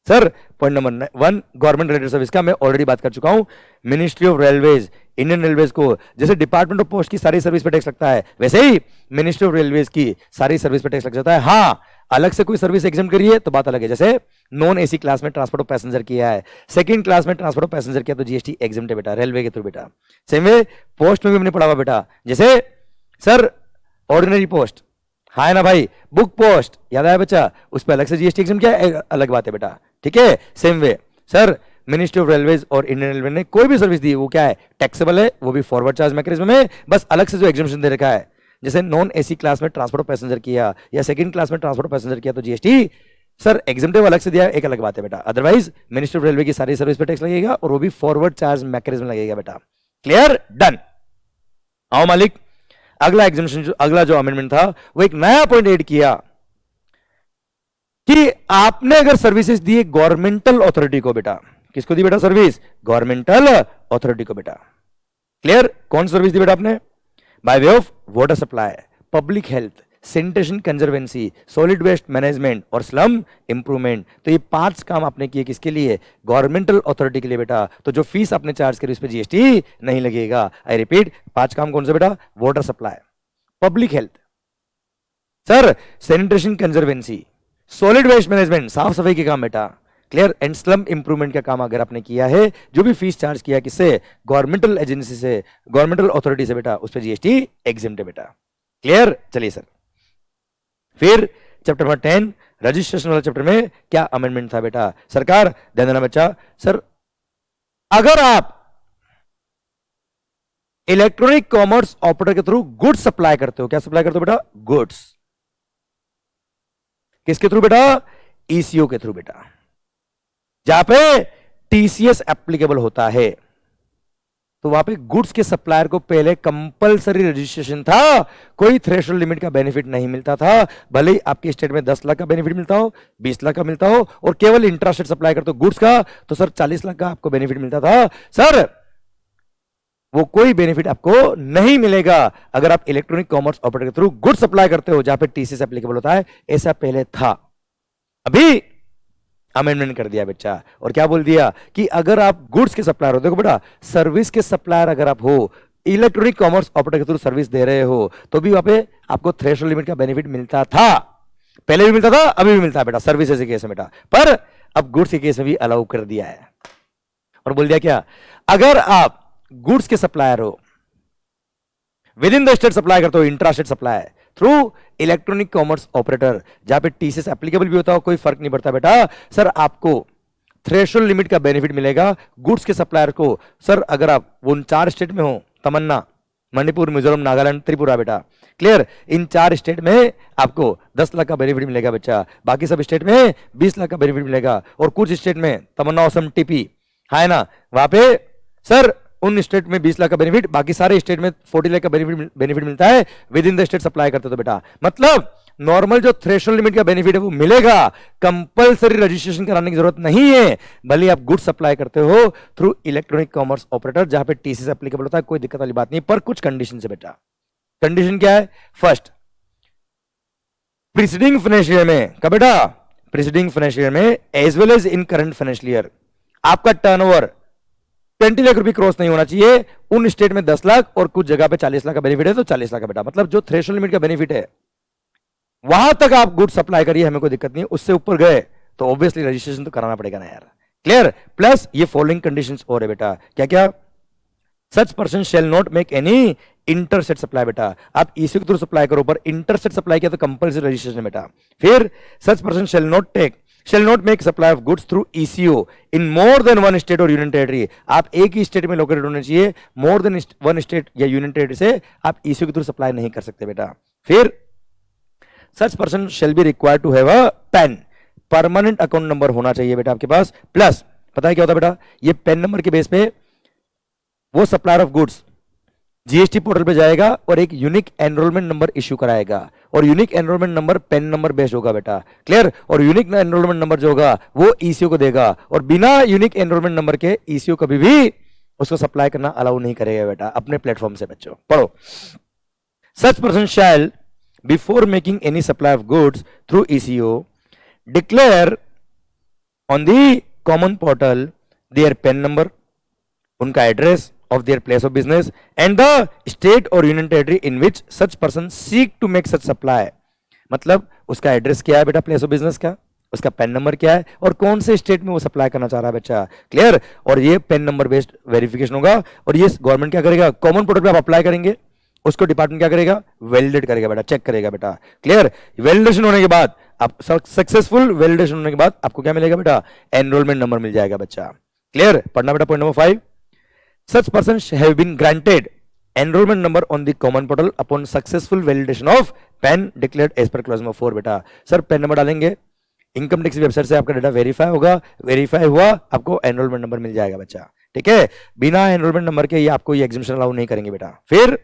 Sir point number 1 government related service का मैं ऑलरेडी बात कर चुका हूं। Ministry of railways, Indian railways को जैसे डिपार्टमेंट ऑफ पोस्ट की सारी सर्विस पे टैक्स लगता है, वैसे ही मिनिस्ट्री ऑफ रेलवेज की सारी सर्विस पे टैक्स लग जाता है। हाँ, अलग से कोई सर्विस एग्जाम करिए तो बात अलग है, जैसे नॉन एसी क्लास में ट्रांसपोर्ट ऑफ पैसेंजर किया है, सेकंड क्लास में ट्रांसपोर्ट ऑफ पैसेंजर किया तो जीएसटी एग्जाम है बेटा, रेलवे के थ्रू बेटा। सेम वे पोस्ट में भी हमने पढ़ा हुआ बेटा, जैसे सर ऑर्डिनरी पोस्ट, हाँ है ना भाई, बुक पोस्ट याद आया बच्चा, उस पर अलग से जीएसटी एग्जाम क्या है, अलग बात है बेटा, ठीक है। Same way sir ministry of railways और इंडियन रेलवे ने कोई भी सर्विस दी वो क्या है, टैक्सेबल है, वो भी फॉरवर्ड चार्ज मैकेनिज्म में, बस अलग से जो एग्जामिशन दे रखा है, जैसे नॉन एसी क्लास में ट्रांसपोर्ट ऑफ पैसेंजर किया या सेकंड क्लास में ट्रांसपोर्ट ऑफ पैसेंजर किया तो जीएसटी सर एग्जाम्प्टिव अलग से दिया, एक अलग बात है बेटा, अदरवाइज मिनिस्ट्री ऑफ रेलवे की सारी सर्विस पे टैक्स लगेगा और वो भी फॉरवर्ड चार्ज मैकेनिज्म लगेगा बेटा। Clear, done. आओ मालिक, अगला एग्जामिशन अगला जो अमेंडमेंट था वो एक नया पॉइंट ऐड किया कि आपने अगर सर्विसेज दी गवर्नमेंटल अथॉरिटी को बेटा, किसको दी बेटा सर्विस, गवर्नमेंटल अथॉरिटी को बेटा। क्लियर, कौन सर्विस दी बेटा आपने, by way of water supply, public health, sanitation conservancy, solid waste management और स्लम इंप्रूवमेंट। तो ये 5 काम आपने किए किसके लिए, गवर्नमेंटल अथॉरिटी के लिए बेटा। तो जो फीस आपने चार्ज करी उस पर जीएसटी नहीं लगेगा। आई रिपीट, 5 काम कौन से बेटा, water supply, public health, sir sanitation conservancy, solid waste management साफ सफाई के काम बेटा। क्लियर, एंड स्लम इंप्रूवमेंट का काम अगर आपने किया है, जो भी फीस चार्ज किया किससे, गवर्नमेंटल एजेंसी से, गवर्नमेंटल अथॉरिटी से बेटा, उस पर जीएसटी एग्जेम्प्ट है बेटा। क्लियर, चलिए सर फिर चैप्टर नंबर 10 रजिस्ट्रेशन वाला चैप्टर में क्या अमेंडमेंट था बेटा। सरकार ध्यान देना बच्चा, सर अगर आप इलेक्ट्रॉनिक कॉमर्स ऑपरेटर के थ्रू गुड्स सप्लाई करते हो, क्या सप्लाई करते हो बेटा, गुड्स, किसके थ्रू बेटा, ईसीओ के थ्रू बेटा, जहां पे टीसीएस एप्लीकेबल होता है। तो वहां पे गुड्स के सप्लायर को पहले कंपलसरी रजिस्ट्रेशन था, कोई थ्रेशोल्ड लिमिट का बेनिफिट नहीं मिलता था, भले ही आपके स्टेट में 10 लाख का बेनिफिट मिलता हो, 20 लाख का मिलता हो, और केवल इंट्रास्टेट सप्लाई करते हो गुड्स का तो सर 40 लाख का आपको बेनिफिट मिलता था। सर वो कोई बेनिफिट आपको नहीं मिलेगा अगर आप इलेक्ट्रॉनिक कॉमर्स ऑपरेटर के थ्रू गुड्स सप्लाई करते हो जहां पे टीसीएस एप्लीकेबल होता है। ऐसा पहले था, अभी अमेंडमेंट कर दिया बच्चा, और क्या बोल दिया कि अगर आप गुड्स के सप्लायर हो, देखो बेटा सर्विस के सप्लायर अगर आप हो, इलेक्ट्रॉनिक कॉमर्स ऑपरेटर के थ्रू सर्विस दे रहे हो, तो भी वहां पे आपको थ्रेशोल्ड लिमिट का बेनिफिट मिलता था, पहले भी मिलता था, अभी भी मिलता है बेटा, सर्विसेज के केस में बेटा, पर अब गुड्स के केस में भी अलाउ कर दिया है। और बोल दिया क्या, अगर आप गुड्स के सप्लायर हो, with in the state supply करते हो, intra state supply through electronic commerce operator, जहां पे टीसीएस एप्लीकेबल भी होता हो, कोई फर्क नहीं पड़ता बेटा, सर आपको थ्रेशोल्ड लिमिट का बेनिफिट मिलेगा गुड्स के सप्लायर को। सर अगर आप वो 4 स्टेट में हो, तमन्ना, मणिपुर, मिजोरम, नागालैंड, त्रिपुरा बेटा, क्लियर, इन 4 स्टेट में आपको 10 लाख का बेनिफिट मिलेगा बच्चा, बाकी सब स्टेट में 20 लाख का बेनिफिट मिलेगा, और कुछ स्टेट में तमन्ना, असम, टीपी है ना, वहां पे सर उन स्टेट में 20 लाख का बेनिफिट, बाकी सारे स्टेट में 40 लाख का बेनिफिट मिलता है, with in the state supply करते तो बेटा। मतलब नॉर्मल जो थ्रेशोल्ड लिमिट का बेनिफिट है वो मिलेगा, कंपलसरी रजिस्ट्रेशन कराने की जरूरत नहीं है, भले आप गुड्स सप्लाई करते हो थ्रू इलेक्ट्रॉनिक कॉमर्स ऑपरेटर जहां पे टीसीएस एप्लीकेबल होता है, कोई दिक्कत वाली बात नहीं, पर कुछ कंडीशन से बेटा। कंडीशन क्या है, फर्स्ट प्रीसीडिंग फाइनेंशियल ईयर में, कब बेटा, प्रीसीडिंग फाइनेंशियल ईयर में as well as in current financial year आपका टर्नओवर 20 लाख रुपए क्रॉस नहीं होना चाहिए। उन स्टेट में 10 लाख और कुछ जगह पे 40 लाख का बेनिफिट है तो 40 लाख का बेटा, मतलब जो थ्रेशोल्ड लिमिट का बेनिफिट है वहां तक आप गुड सप्लाई करिए, हमें कोई दिक्कत नहीं है। उससे ऊपर गए तो ऑब्वियसली रजिस्ट्रेशन तो कराना पड़ेगा ना यार। क्लियर, प्लस ये फॉलोइंग कंडीशंस और है बेटा, क्या क्या, such person shall not make any interstate supply बेटा, आप ईसीओ के थ्रू सप्लाई करो पर इंटरसेट सप्लाई किया तो कंपलसरी रजिस्ट्रेशन बेटा। फिर such person shall not make supply of goods through ECO in more than one state or union territory, आप एक ही स्टेट में लोकेटेड होने चाहिए, मोर देन वन स्टेट या यूनियन टेरिटरी से आप ईसीओ के थ्रू सप्लाई नहीं कर सकते बेटा। फिर such person shall be required to have a PAN, permanent account number होना चाहिए बेटा आपके पास, प्लस पता है क्या होता है बेटा, ये पैन नंबर के बेस पे वो supplier of goods GST portal पे जाएगा और एक यूनिक एनरोलमेंट नंबर इश्यू कराएगा, और unique enrolment number PAN number based होगा बेटा। क्लियर, और यूनिक एनरोलमेंट नंबर जो होगा वो ईसीओ को देगा, और बिना यूनिक एनरोलमेंट नंबर के ईसीओ कभी भी उसको सप्लाई करना अलाउ नहीं करेगा बेटा अपने प्लेटफॉर्म से। बच्चों पढ़ो, such person shall before making any supply of goods through ECO declare on the common portal their PAN number, उनका address of their place of business and the state or union territory in which such person seek to make such supply। मतलब उसका एड्रेस क्या है बेटा, प्लेस ऑफ बिजनेस का, उसका पेन नंबर क्या है और कौन से स्टेट में वो सप्लाई करना चाह रहा है बच्चा। क्लियर, और ये पेन नंबर बेस्ड वेरिफिकेशन होगा, और ये गवर्नमेंट क्या करेगा, कॉमन पोर्टल पे आप अप्लाई करेंगे, उसको डिपार्टमेंट क्या करेगा, वैलिडेट करेगा बेटा, चेक करेगा बेटा। क्लियर, वैलिडेशन होने के बाद आप सक्सेसफुल वैलिडेशन होने के बाद आपको क्या मिलेगा बेटा, एनरोलमेंट नंबर मिल जाएगा बच्चा। क्लियर? पढ़ना बेटा point number 5, such persons have been granted enrollment number on the common portal upon successful validation of PAN declared as per clause number 4। बेटा सर पैन नंबर डालेंगे, इनकम टैक्स वेबसाइट से आपका डेटा वेरीफाई होगा, वेरीफाई हुआ आपको एनरोलमेंट नंबर मिल जाएगा बच्चा, ठीक है? बिना एनरोलमेंट नंबर के ये आपको ये एग्जामिशन अलाउ नहीं करेंगे बेटा। फिर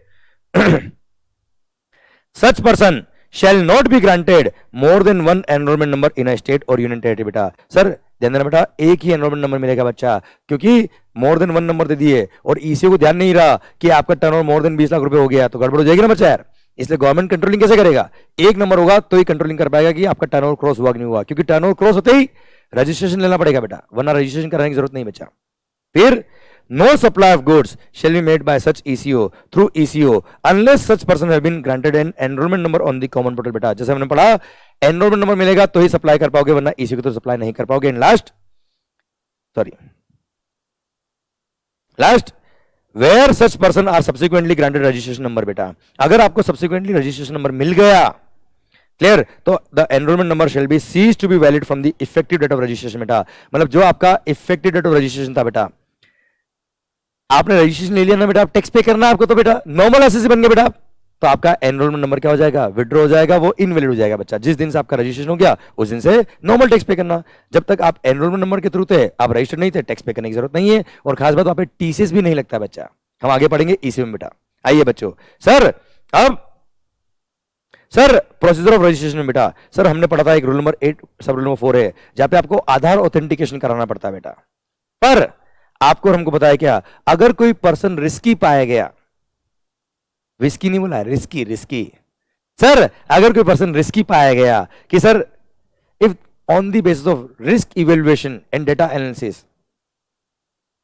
such person shall not be granted more than one enrollment number in a state or union territory। बेटा सर ध्यान देना बेटा, एक ही एनरोलमेंट नंबर मिलेगा बच्चा, क्योंकि मोर देन वन नंबर दे दिए और ईसीओ को ध्यान नहीं रहा कि आपका टर्नओवर मोर देन 20 लाख रुपए हो गया तो गड़बड़ हो जाएगी ना बच्चा यार। इसलिए गवर्नमेंट कंट्रोलिंग कैसे करेगा? एक नंबर होगा तो ही कंट्रोलिंग कर पाएगा कि आपका टर्नओवर क्रॉस हुआ कि नहीं हुआ, क्योंकि टर्नओवर क्रॉस होते ही रजिस्ट्रेशन लेना पड़ेगा बेटा, वरना रजिस्ट्रेशन कराने की जरूरत नहीं बच्चा। फिर no supply of goods shall be made by such ECO through ECO unless such person have been granted an enrollment number on the common portal। बेटा जैसे हमने पढ़ा एनरोलमेंट नंबर मिलेगा तो ही सप्लाई कर पाओगे, वरना ECO को तो सप्लाई नहीं कर पाओगे। And last where such person are subsequently granted registration number. बेटा अगर आपको सब्सिक्वेंटली रजिस्ट्रेशन नंबर मिल गया, क्लियर, तो the enrolment number shall be cease to be valid from the effective date of registration. बेटा मतलब जो आपका इफेक्टिव डेट ऑफ रजिस्ट्रेशन था, बेटा आपने रजिस्ट्रेशन ले लिया ना बेटा, टैक्स पे करना है आपको, तो बेटा नॉर्मल एसएससी बन गया बेटा, तो आपका एनरोलमेंट नंबर क्या हो जाएगा? विड्रॉ हो जाएगा, वो इनवैलिड हो जाएगा बच्चा। जिस दिन से आपका रजिस्ट्रेशन हो गया उस दिन से नॉर्मल टैक्स पे करना। जब तक आप एनरोलमेंट नंबर के थ्रू थे, आप रजिस्टर्ड नहीं थे, टैक्स पे करने की जरूरत नहीं है। और खास बात, वहां पे टीसीएस भी नहीं लगता बच्चा। हम आगे पढ़ेंगे ईसीओ में बेटा। आइए बच्चों, सर प्रोसीजर ऑफ रजिस्ट्रेशन में बेटा, सर हमने पढ़ा था एक रूल नंबर 8 सब रूल नंबर 4 है, जहां पे आपको आधार ऑथेंटिकेशन कराना पड़ता है बेटा। पर आपको हमको बताया क्या, अगर कोई पर्सन रिस्की पाया गया, रिस्की नहीं बोला, रिस्की सर, अगर कोई पर्सन रिस्की पाया गया कि sir if on the basis of risk evaluation and data analysis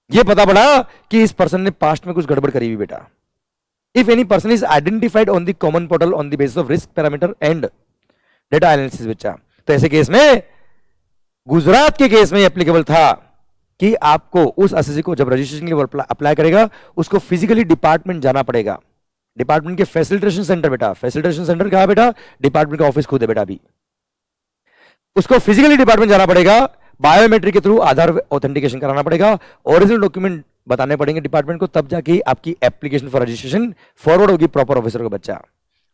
ये पता पड़ा कि इस पर्सन ने पास्ट में कुछ गड़बड़ करी हुई बेटा, if any person is identified on the common portal on the basis of risk parameter and data analysis बच्चा, तो ऐसे केस में गुजरात के केस में एप्लीकेबल था कि आपको उस एसएससी को जब रजिस्ट्रेशन के लिए अप्लाई करेगा उसको फिजिकली डिपार्टमेंट जाना पड़ेगा, डिपार्टमेंट के फैसिलिटेशन सेंटर। बेटा फैसिलिटेशन सेंटर कहां बेटा? डिपार्टमेंट का ऑफिस खुद है बेटा, अभी उसको फिजिकली डिपार्टमेंट जाना पड़ेगा, बायोमेट्रिक के थ्रू आधार ऑथेंटिकेशन कराना पड़ेगा, ओरिजिनल डॉक्यूमेंट बताने पड़ेंगे डिपार्टमेंट को, तब जाके आपकी एप्लीकेशन फॉर रजिस्ट्रेशन फॉरवर्ड होगी प्रॉपर ऑफिसर को बच्चा।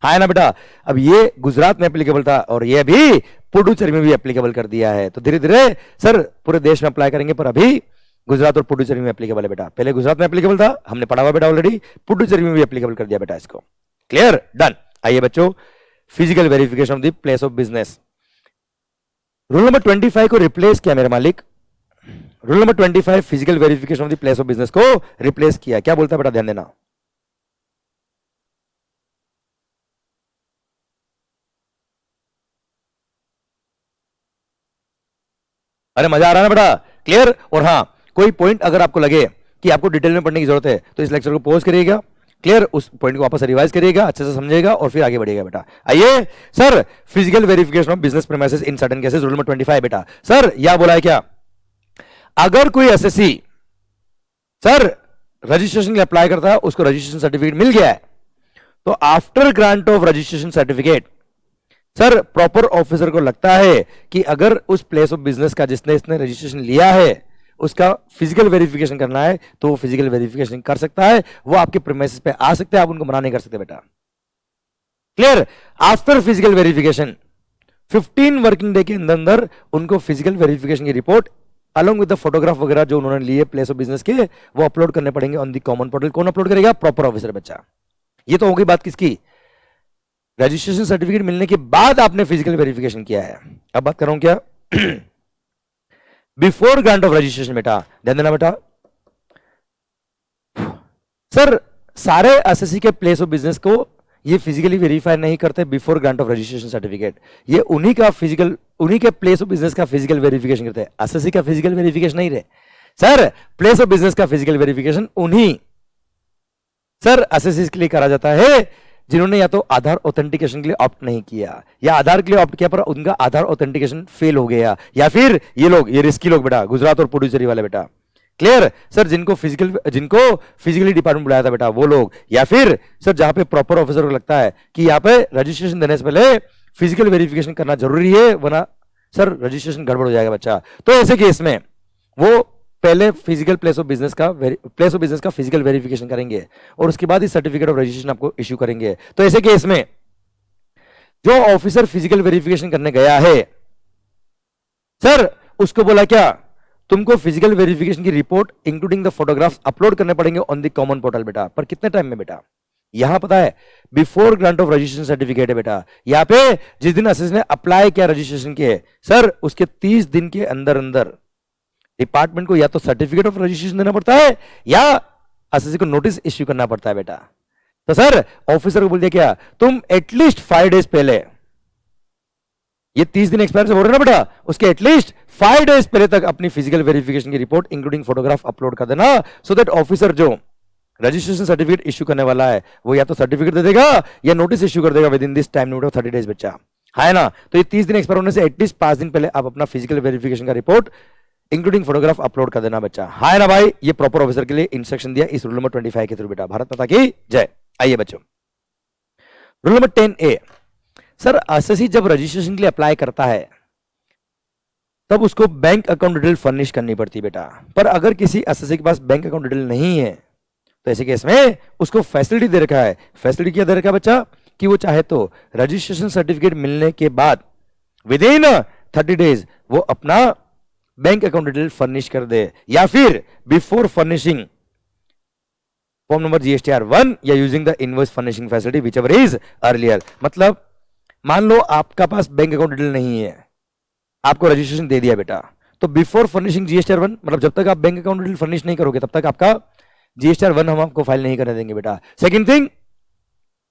हाँ ना बेटा, अब ये गुजरात में एप्लीकेबल था और ये अभी पुडुचेरी में भी एप्लीकेबल कर दिया है, तो धीरे धीरे सर पूरे देश में अप्लाई करेंगे, पर अभी गुजरात और पुडुचेरी में एप्लीकेबल है बेटा। पहले गुजरात में एप्लीकेबल था, हमने पढ़ा हुआ बेटा ऑलरेडी, पुडुचेरी में भी एप्लीकेबल कर दिया बेटा इसको। क्लियर? डन। आइए बच्चों, physical verification of the place of business, rule number 25 को रिप्लेस किया मेरे मालिक। Rule number 25 physical verification of the place of business को रिप्लेस किया। क्या बोलता है बेटा? ध्यान देना। अरे मजा आ रहा है ना बेटा? क्लियर? और हाँ, कोई पॉइंट अगर आपको लगे कि आपको डिटेल में पढ़ने की जरूरत है तो इस लेक्चर को पॉज करिएगा, क्लियर, उस पॉइंट को वापस रिवाइज करिएगा, अच्छे से समझिएगा और फिर आगे बढ़िएगा बेटा। आइए sir, physical verification of business premises in certain cases, rule number 25 बेटा। सर यह बोला है क्या, अगर कोई एसएससी सर रजिस्ट्रेशन के लिए अप्लाई करता है, उसको रजिस्ट्रेशन सर्टिफिकेट मिल गया है, तो after grant of registration certificate sir proper officer को लगता है कि अगर उस प्लेस ऑफ बिजनेस का जिसने इसने रजिस्ट्रेशन लिया है उसका फिजिकल वेरिफिकेशन करना है तो वो फिजिकल वेरिफिकेशन कर सकता है, वो आपके प्रीमाइसेस पे आ सकते हैं, आप उनको मना नहीं कर सकते बेटा। Clear? After physical verification 15 working day के अंदर अंदर उनको फिजिकल वेरिफिकेशन की report along with the photograph वगैरह जो उन्होंने लिए प्लेस ऑफ बिजनेस के, वो अपलोड करने पड़ेंगे ऑन द कॉमन पोर्टल। कौन अपलोड करेगा? प्रॉपर ऑफिसर बच्चा। ये तो होगी बात किसकी? रजिस्ट्रेशन सर्टिफिकेट मिलने के बाद आपने फिजिकल वेरिफिकेशन किया है। अब बात कर रहा हूं क्या बिफोर ग्रांट ऑफ रजिस्ट्रेशन बेटा, ध्यान देना बेटा। सर सारे एसएससी के प्लेस ऑफ बिजनेस को ये फिजिकली वेरीफाई नहीं करते before grant of registration certificate, ये उन्हीं का फिजिकल, उन्हीं के प्लेस ऑफ बिजनेस का फिजिकल वेरिफिकेशन करते हैं, एसएससी का फिजिकल वेरिफिकेशन नहीं रहे सर। प्लेस ऑफ बिजनेस का फिजिकल वेरिफिकेशन उन्हीं सर एसएससी के लिए करा जाता है जिन्होंने या तो आधार ऑथेंटिकेशन के लिए ऑप्ट नहीं किया, या आधार के लिए ऑप्ट किया पर उनका आधार ऑथेंटिकेशन फेल हो गया, या फिर ये लोग, ये रिस्की लोग बेटा, गुजरात और पुडुचेरी वाले बेटा। क्लियर? सर जिनको फिजिकली डिपार्टमेंट बुलाया था बेटा वो लोग, या फिर सर जहां पे प्रॉपर ऑफिसर को लगता है कि यहाँ पे रजिस्ट्रेशन देने से पहले फिजिकल वेरिफिकेशन करना जरूरी है, वरना सर रजिस्ट्रेशन गड़बड़ हो जाएगा बच्चा, तो ऐसे केस में वो पहले फिजिकल प्लेस ऑफ बिजनेस का फिजिकल वेरिफिकेशन करेंगे और उसके बाद ही सर्टिफिकेट ऑफ रजिस्ट्रेशन आपको इश्यू करेंगे। तो ऐसे केस में जो ऑफिसर फिजिकल वेरिफिकेशन करने गया है सर, उसको बोला क्या, तुमको फिजिकल वेरिफिकेशन की report including the photographs upload करने पड़ेंगे ऑन द कॉमन पोर्टल बेटा। पर कितने टाइम में बेटा, यहां पता है before grant of registration certificate है बेटा। यहां पे जिस दिन असिस्ट ने अप्लाई किया रजिस्ट्रेशन के सर, उसके 30 दिन के अंदर अंदर डिपार्टमेंट को या तो सर्टिफिकेट ऑफ रजिस्ट्रेशन देना पड़ता है या असिस्ट को नोटिस इश्यू करना पड़ता है बेटा। तो सर ऑफिसर को बोल दिया क्या, तुम एटलीस्ट 5 डेज पहले, ये 30 दिन एक्सपायर से बोल रहे ना बेटा, उसके एटलीस्ट 5 डेज पहले तक अपनी फिजिकल वेरिफिकेशन की रिपोर्ट इंक्लूडिंग फोटोग्राफ अपलोड कर देना, सो दैट ऑफिसर जो रजिस्ट्रेशन सर्टिफिकेट इश्यू करने वाला है वो या तो सर्टिफिकेट दे देगा या नोटिस इश्यू कर देगा with in this time limit of 30 days बच्चा, है ना। तो ये 30 दिन एक्सपायर होने से एटलीस्ट 5 दिन पहले आप अपना फिजिकल वेरिफिकेशन का रिपोर्ट इंक्लूडिंग फोटोग्राफ अपलोड कर देना बच्चा, है ना भाई। ये प्रॉपर ऑफिसर के लिए इंस्ट्रक्शन दिया इस रूल नंबर 25 के थ्रू बेटा। भारत माता की जय। आइए बच्चों, rule number 10A, sir SSC जब रजिस्ट्रेशन के लिए अप्लाई करता है तब उसको बैंक अकाउंट डिटेल फर्निश करनी पड़ती है बेटा। पर अगर किसी एसएससी के पास बैंक अकाउंट डिटेल नहीं है तो ऐसे केस में उसको फैसिलिटी दे रखा है। फैसिलिटी क्या दे रखा है बच्चा, कि वो चाहे तो रजिस्ट्रेशन सर्टिफिकेट मिलने के बाद विद इन 30 डेज वो अपना बैंक अकाउंट डिटेल फर्निश कर दे, या फिर before furnishing form number GSTR 1 या using the invoice furnishing facility which ever is earlier. मतलब मान लो आपका पास बैंक अकाउंट डिटेल नहीं है, आपको रजिस्ट्रेशन दे दिया बेटा, तो बिफोर फर्निशिंग जीएसटीआर 1, मतलब जब तक आप बैंक अकाउंट डिटेल फर्निश नहीं करोगे तब तक आपका जीएसटीआर 1 हम आपको फाइल नहीं करने देंगे बेटा। सेकंड थिंग,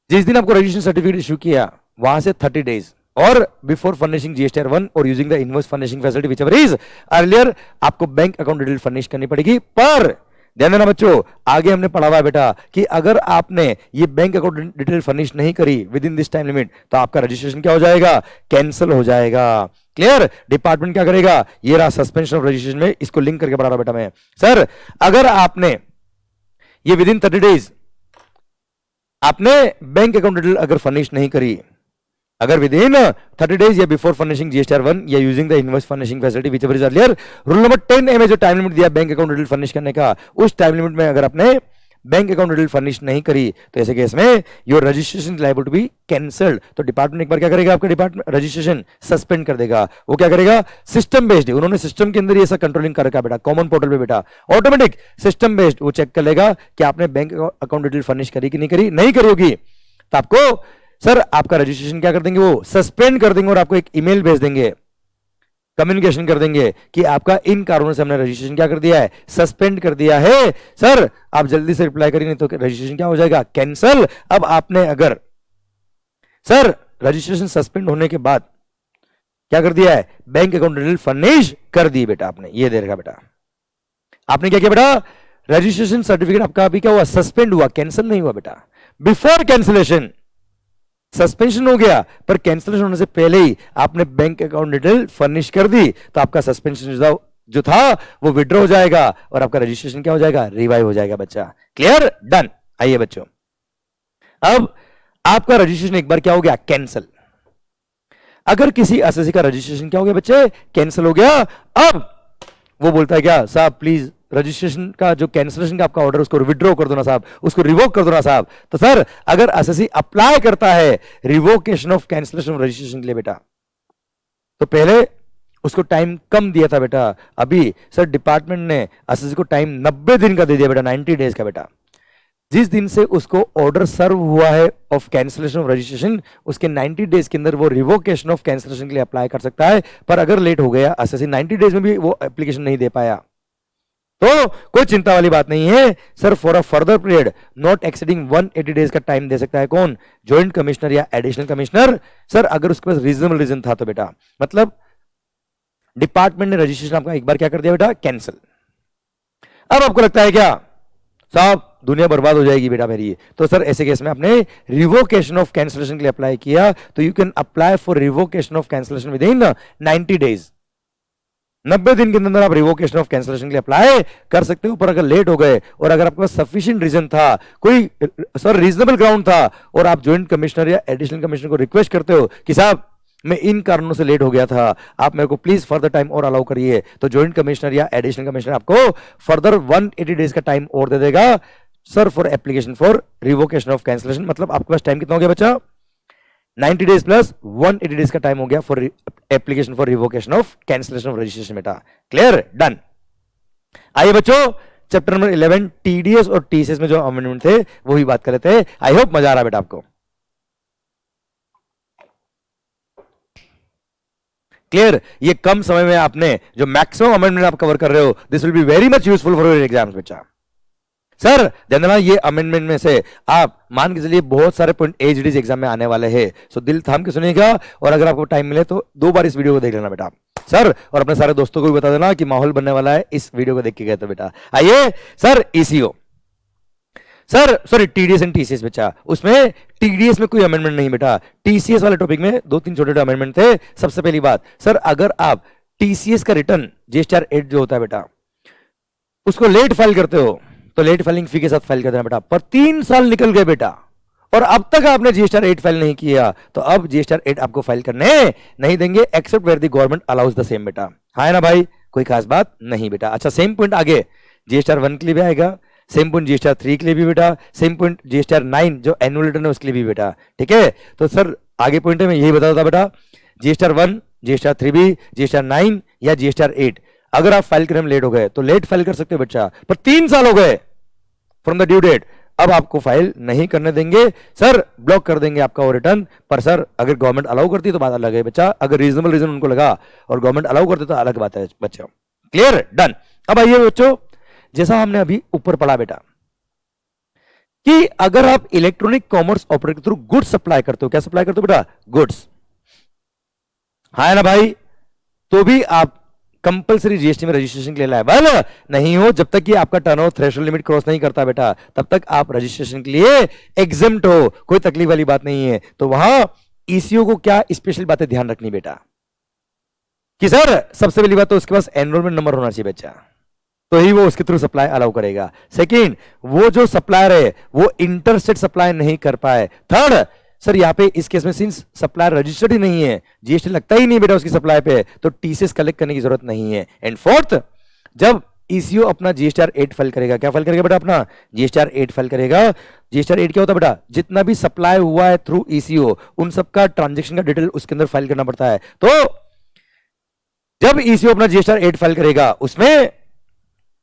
जिस दिन आपको रजिस्ट्रेशन सर्टिफिकेट इशू किया वहां से 30 डेज और बिफोर फर्निशिंग जीएसटीआर 1 और using the invoice furnishing facility which ever is earlier आपको बैंक अकाउंट डिटेल फर्निश करनी पड़ेगी। पर ध्यान देना बच्चों, आगे हमने पढ़ा हुआ है बेटा कि अगर आपने ये बैंक अकाउंट डिटेल फर्निश नहीं करी with in this time limit तो आपका रजिस्ट्रेशन क्या हो जाएगा, कैंसिल हो जाएगा। क्लियर। डिपार्टमेंट क्या करेगा, ये रहा सस्पेंशन ऑफ रजिस्ट्रेशन में, इसको लिंक करके पढ़ा रहा बेटा मैं। सर अगर आपने ये विद इन 30 डेज आपने बैंक अकाउंट डिटेल अगर फर्निश नहीं करी, अगर विद इन 30 डेज या बिफोर फर्निशिंग जीएसटीआर 1 या using the invoice furnishing facility which ever is earlier, rule number 10A में जो टाइम लिमिट दिया बैंक अकाउंट डिटेल फर्निश करने का, उस टाइम लिमिट में अगर आपने बैंक अकाउंट डिटेल फर्निश नहीं करी तो ऐसे केस में your registration liable to be cancelled. तो डिपार्टमेंट एक बार क्या करेगा, आपका डिपार्टमेंट रजिस्ट्रेशन सस्पेंड कर देगा। वो क्या करेगा, सिस्टम बेस्ड, उन्होंने सिस्टम के अंदर ये सब कंट्रोलिंग कर रखा बेटा, कॉमन पोर्टल पे बेटा, ऑटोमेटिक सिस्टम बेस्ड वो चेक कर लेगा कि आपने बैंक अकाउंट डिटेल फर्निश करी कि नहीं करी। नहीं करी होगी तो आपको सर आपका रजिस्ट्रेशन क्या कर देंगे, वो सस्पेंड कर देंगे और आपको एक ईमेल भेज देंगे, कम्युनिकेशन कर देंगे कि आपका इन कारणों से हमने रजिस्ट्रेशन क्या कर दिया है, सस्पेंड कर दिया है। सर आप जल्दी से रिप्लाई करिए नहीं तो रजिस्ट्रेशन क्या हो जाएगा, कैंसल। अब आपने अगर सर रजिस्ट्रेशन सस्पेंड होने के बाद क्या कर दिया है, बैंक अकाउंट डिटेल फर्निश कर दी बेटा आपने, ये दे रखा बेटा। आपने क्या किया बेटा, रजिस्ट्रेशन सर्टिफिकेट आपका अभी क्या हुआ, सस्पेंड हुआ, कैंसिल नहीं हुआ बेटा। बिफोर कैंसिलेशन सस्पेंशन हो गया पर कैंसिलेशन होने से पहले ही आपने बैंक अकाउंट डिटेल फर्निश कर दी तो आपका सस्पेंशन जो था वो विड्रॉ हो जाएगा और आपका रजिस्ट्रेशन क्या हो जाएगा, रिवाइव हो जाएगा बच्चा। Clear, done. आइए बच्चों, अब आपका रजिस्ट्रेशन एक बार क्या हो गया, कैंसिल। अगर किसी एसएससी का रजिस्ट्रेशन क्या हो गया बच्चे, कैंसिल हो गया, अब वो बोलता है क्या, साहब प्लीज रजिस्ट्रेशन का जो कैंसिलेशन का आपका ऑर्डर उसको विड्रॉ कर दो ना साहब, उसको रिवोक कर दो ना साहब। तो सर अगर एसएससी अप्लाई करता है revocation of cancellation of registration के लिए बेटा, तो पहले उसको टाइम कम दिया था बेटा, अभी सर डिपार्टमेंट ने एसएससी को टाइम 90 दिन का दे दिया बेटा, 90 डेज का बेटा। जिस दिन से उसको ऑर्डर सर्व हुआ है ऑफ कैंसिलेशन ऑफ रजिस्ट्रेशन, उसके 90 डेज के अंदर वो रिवोकेशन ऑफ कैंसिलेशन के लिए अप्लाई कर सकता है। पर अगर लेट हो गया, एसएससी 90 डेज में भी वो एप्लीकेशन नहीं दे पाया तो कोई चिंता वाली बात नहीं है sir, for a further period not exceeding 180 days का टाइम दे सकता है कौन, ज्वाइंट कमिश्नर या एडिशनल कमिश्नर। सर अगर उसके पास रीजनेबल रीजन था तो बेटा, मतलब डिपार्टमेंट ने रजिस्ट्रेशन आपका एक बार क्या कर दिया बेटा, कैंसिल। अब आपको लगता है क्या साहब दुनिया बर्बाद हो जाएगी बेटा मेरी, तो सर ऐसे केस में आपने रिवोकेशन ऑफ कैंसिलेशन के लिए अप्लाई किया तो you can apply for revocation of cancellation with in 90 days. 90 दिन के अंदर आप रिवोकेशन ऑफ कैंसिलेशन के लिए अप्लाई कर सकते हो। पर अगर लेट हो गए और अगर आपके पास सफिशिएंट रीजन था, कोई सर रीजनेबल ग्राउंड था और आप ज्वाइंट कमिश्नर या एडिशनल कमिश्नर को रिक्वेस्ट करते हो कि साहब मैं इन कारणों से लेट हो गया था, आप मेरे को प्लीज फर्दर टाइम और अलाउ करिए। तो जॉइंट कमिश्नर या एडिशनल कमिश्नर आपको फर्दर 180 डेज का टाइम और दे देगा sir for application for revocation of cancellation. मतलब आपके पास टाइम कितना हो गया बच्चा? 90 डेज प्लस 180 डेज का टाइम हो गया for application for revocation of cancellation of registration. बेटा क्लियर, डन। आइए बच्चों चैप्टर नंबर 11 टीडीएस और टीसीएस में जो अमेंडमेंट थे वो ही बात कर लेते हैं। आई होप मजा आ रहा है बेटा आपको। क्लियर, ये कम समय में आपने जो मैक्सिमम अमेंडमेंट आप कवर कर रहे हो, this will be very much useful for your exams बच्चा। सर ध्यान देना, ये अमेंडमेंट में से आप मान के चलिए बहुत सारे पॉइंट एचडीज एग्जाम में आने वाले हैं, सो दिल थाम के सुनिएगा और अगर आपको टाइम मिले तो 2 बार इस वीडियो को देख लेना बेटा सर, और अपने सारे दोस्तों को भी बता देना कि माहौल बनने वाला है, इस वीडियो को देख के गए तो बेटा। आइए sir eco, sir sorry TDS and TCS बच्चा, उसमें टीडीएस में कोई अमेंडमेंट नहीं बेटा, टीसीएस वाले टॉपिक में 2-3 छोटे छोटे अमेंडमेंट थे। सबसे पहली बात सर, अगर आप टीसीएस का रिटर्न जीएसटीआर 8 जो होता है बेटा उसको लेट फाइल करते हो तो लेट फाइलिंग फी के साथ फाइल कर देना बेटा। पर 3 साल निकल गए बेटा और अब तक आपने जीएसटीआर 8 फाइल नहीं किया तो अब जीएसटीआर 8 आपको फाइल करने नहीं देंगे except where the government allows the same बेटा। हाँ ना भाई, कोई खास बात नहीं बेटा। अच्छा सेम पॉइंट आगे जीएसटीआर 1 के लिए भी आएगा, सेम पॉइंट जीएसटीआर 3 के लिए भी बेटा, सेम पॉइंट जीएसटीआर 9 जो एनुअल रिटर्न है उसके लिए भी बेटा। ठीक है, तो सर आगे पॉइंट है मैं यही बता देता बेटा, जीएसटीआर 1, जीएसटीआर 3B, जीएसटीआर 9 या जीएसटीआर 8 अगर आप फाइल करने में लेट हो गए तो लेट फाइल कर सकते हो बच्चा, पर 3 साल हो गए फ्रॉम द ड्यू डेट, अब आपको फाइल नहीं करने देंगे सर, ब्लॉक कर देंगे आपका वो रिटर्न। पर सर अगर गवर्नमेंट अलाउ करती तो बात अलग है बच्चा, अगर रीजनेबल रीजन उनको लगा और गवर्नमेंट अलाउ करती तो अलग बात है बच्चों। Clear, done. अब आइए बच्चों, जैसा हमने अभी ऊपर पढ़ा बेटा कि अगर आप इलेक्ट्रॉनिक कॉमर्स ऑपरेटर के थ्रू गुड्स सप्लाई करते हो, क्या सप्लाई करते हो बेटा? गुड्स। हाँ ना भाई, तो भी आप कंपलसरी जीएसटी में रजिस्ट्रेशन के लिए लायबल नहीं हो जब तक कि आपका टर्नओवर थ्रेशोल्ड लिमिट क्रॉस नहीं करता बेटा, तब तक आप रजिस्ट्रेशन के लिए एग्जेम्प्ट हो, कोई तकलीफ वाली बात नहीं है। तो वहां ईसीओ को क्या स्पेशल बातें ध्यान रखनी बेटा कि सर सबसे पहली बात तो उसके पास एनरोलमेंट नंबर होना चाहिए बच्चा, तो ही वो उसके थ्रू सप्लाई अलाउ करेगा। सेकेंड, वो जो सप्लायर है वो इंटरस्टेट सप्लाई नहीं कर पाए। थर्ड सर यहाँ पे इस केस में सिंस सप्लायर रजिस्टर्ड ही नहीं है, जीएसटी लगता ही नहीं बेटा उसकी सप्लाई पे, तो टीसीएस कलेक्ट करने की जरूरत नहीं है। एंड फोर्थ, जब ईसीओ अपना जीएसटीआर 8 फाइल करेगा, क्या फाइल करेगा बेटा? अपना जीएसटीआर 8 फाइल करेगा। जीएसटीआर 8 क्या होता है बेटा? जितना भी सप्लाई हुआ है थ्रू ईसीओ उन सबका ट्रांजेक्शन का डिटेल उसके अंदर फाइल करना पड़ता है। तो जब ईसीओ अपना जीएसटीआर 8 फाइल करेगा उसमें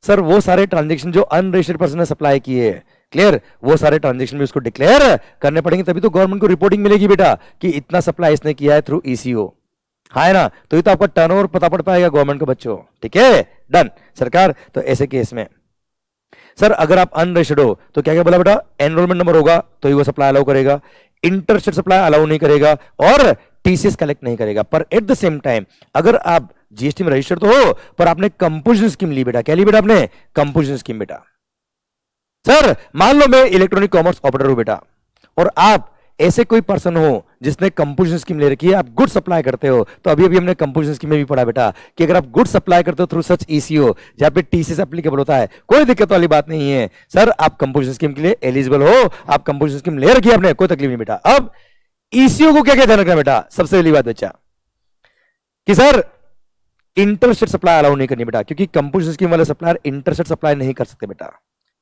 सर वो सारे ट्रांजेक्शन जो अनरजिस्टर्ड पर्सन ने सप्लाई किए, क्लियर, वो सारे ट्रांजेक्शन भी उसको डिक्लेयर करने पड़ेंगे, तभी तो गवर्नमेंट को रिपोर्टिंग मिलेगी बेटा कि इतना सप्लाई इसने किया है थ्रू ईसीओ। हाँ ना, तो ये तो आपका टर्नओवर पता पड़ पाएगा गवर्नमेंट को बच्चों। ठीक है, डन सरकार। तो ऐसे केस में सर अगर आप अनरजिस्टर्ड हो तो क्या क्या बोला बेटा? एनरोलमेंट नंबर होगा तो ही वो सप्लाई अलाउ करेगा, इंटरस्टेट सप्लाई अलाउ नहीं करेगा और टीसीएस कलेक्ट नहीं करेगा। पर एट द सेम टाइम अगर आप जीएसटी में रजिस्टर तो हो पर आपने कंपोजिशन स्कीम ली बेटा, क्या ली बेटा आपने? कंपोजिशन स्कीम बेटा। सर मान लो मैं इलेक्ट्रॉनिक कॉमर्स ऑपरेटर हूं बेटा और आप ऐसे कोई पर्सन हो जिसने कंपोजिशन स्कीम ले रखी है, आप गुड सप्लाई करते हो, तो अभी अभी हमने कंपोजिशन स्कीम में भी पढ़ा बेटा कि अगर आप गुड सप्लाई करते हो थ्रू सच ईसीओ जहां पे टीसीएस एप्लीकेबल होता है, कोई दिक्कत वाली बात नहीं है सर, आप कंपोजिशन स्कीम के लिए एलिजिबल हो, आप कंपोजिशन स्कीम ले रखी है आपने, कोई तकलीफ नहीं बेटा। अब ईसीओ को क्या क्या ध्यान रखना बेटा? सबसे पहली बात बच्चा कि सर इंटरस्टेट सप्लाई अलाउ नहीं करनी बेटा, क्योंकि कंपोजिशन स्कीम वाले सप्लायर इंटरस्टेट सप्लाई नहीं कर सकते बेटा।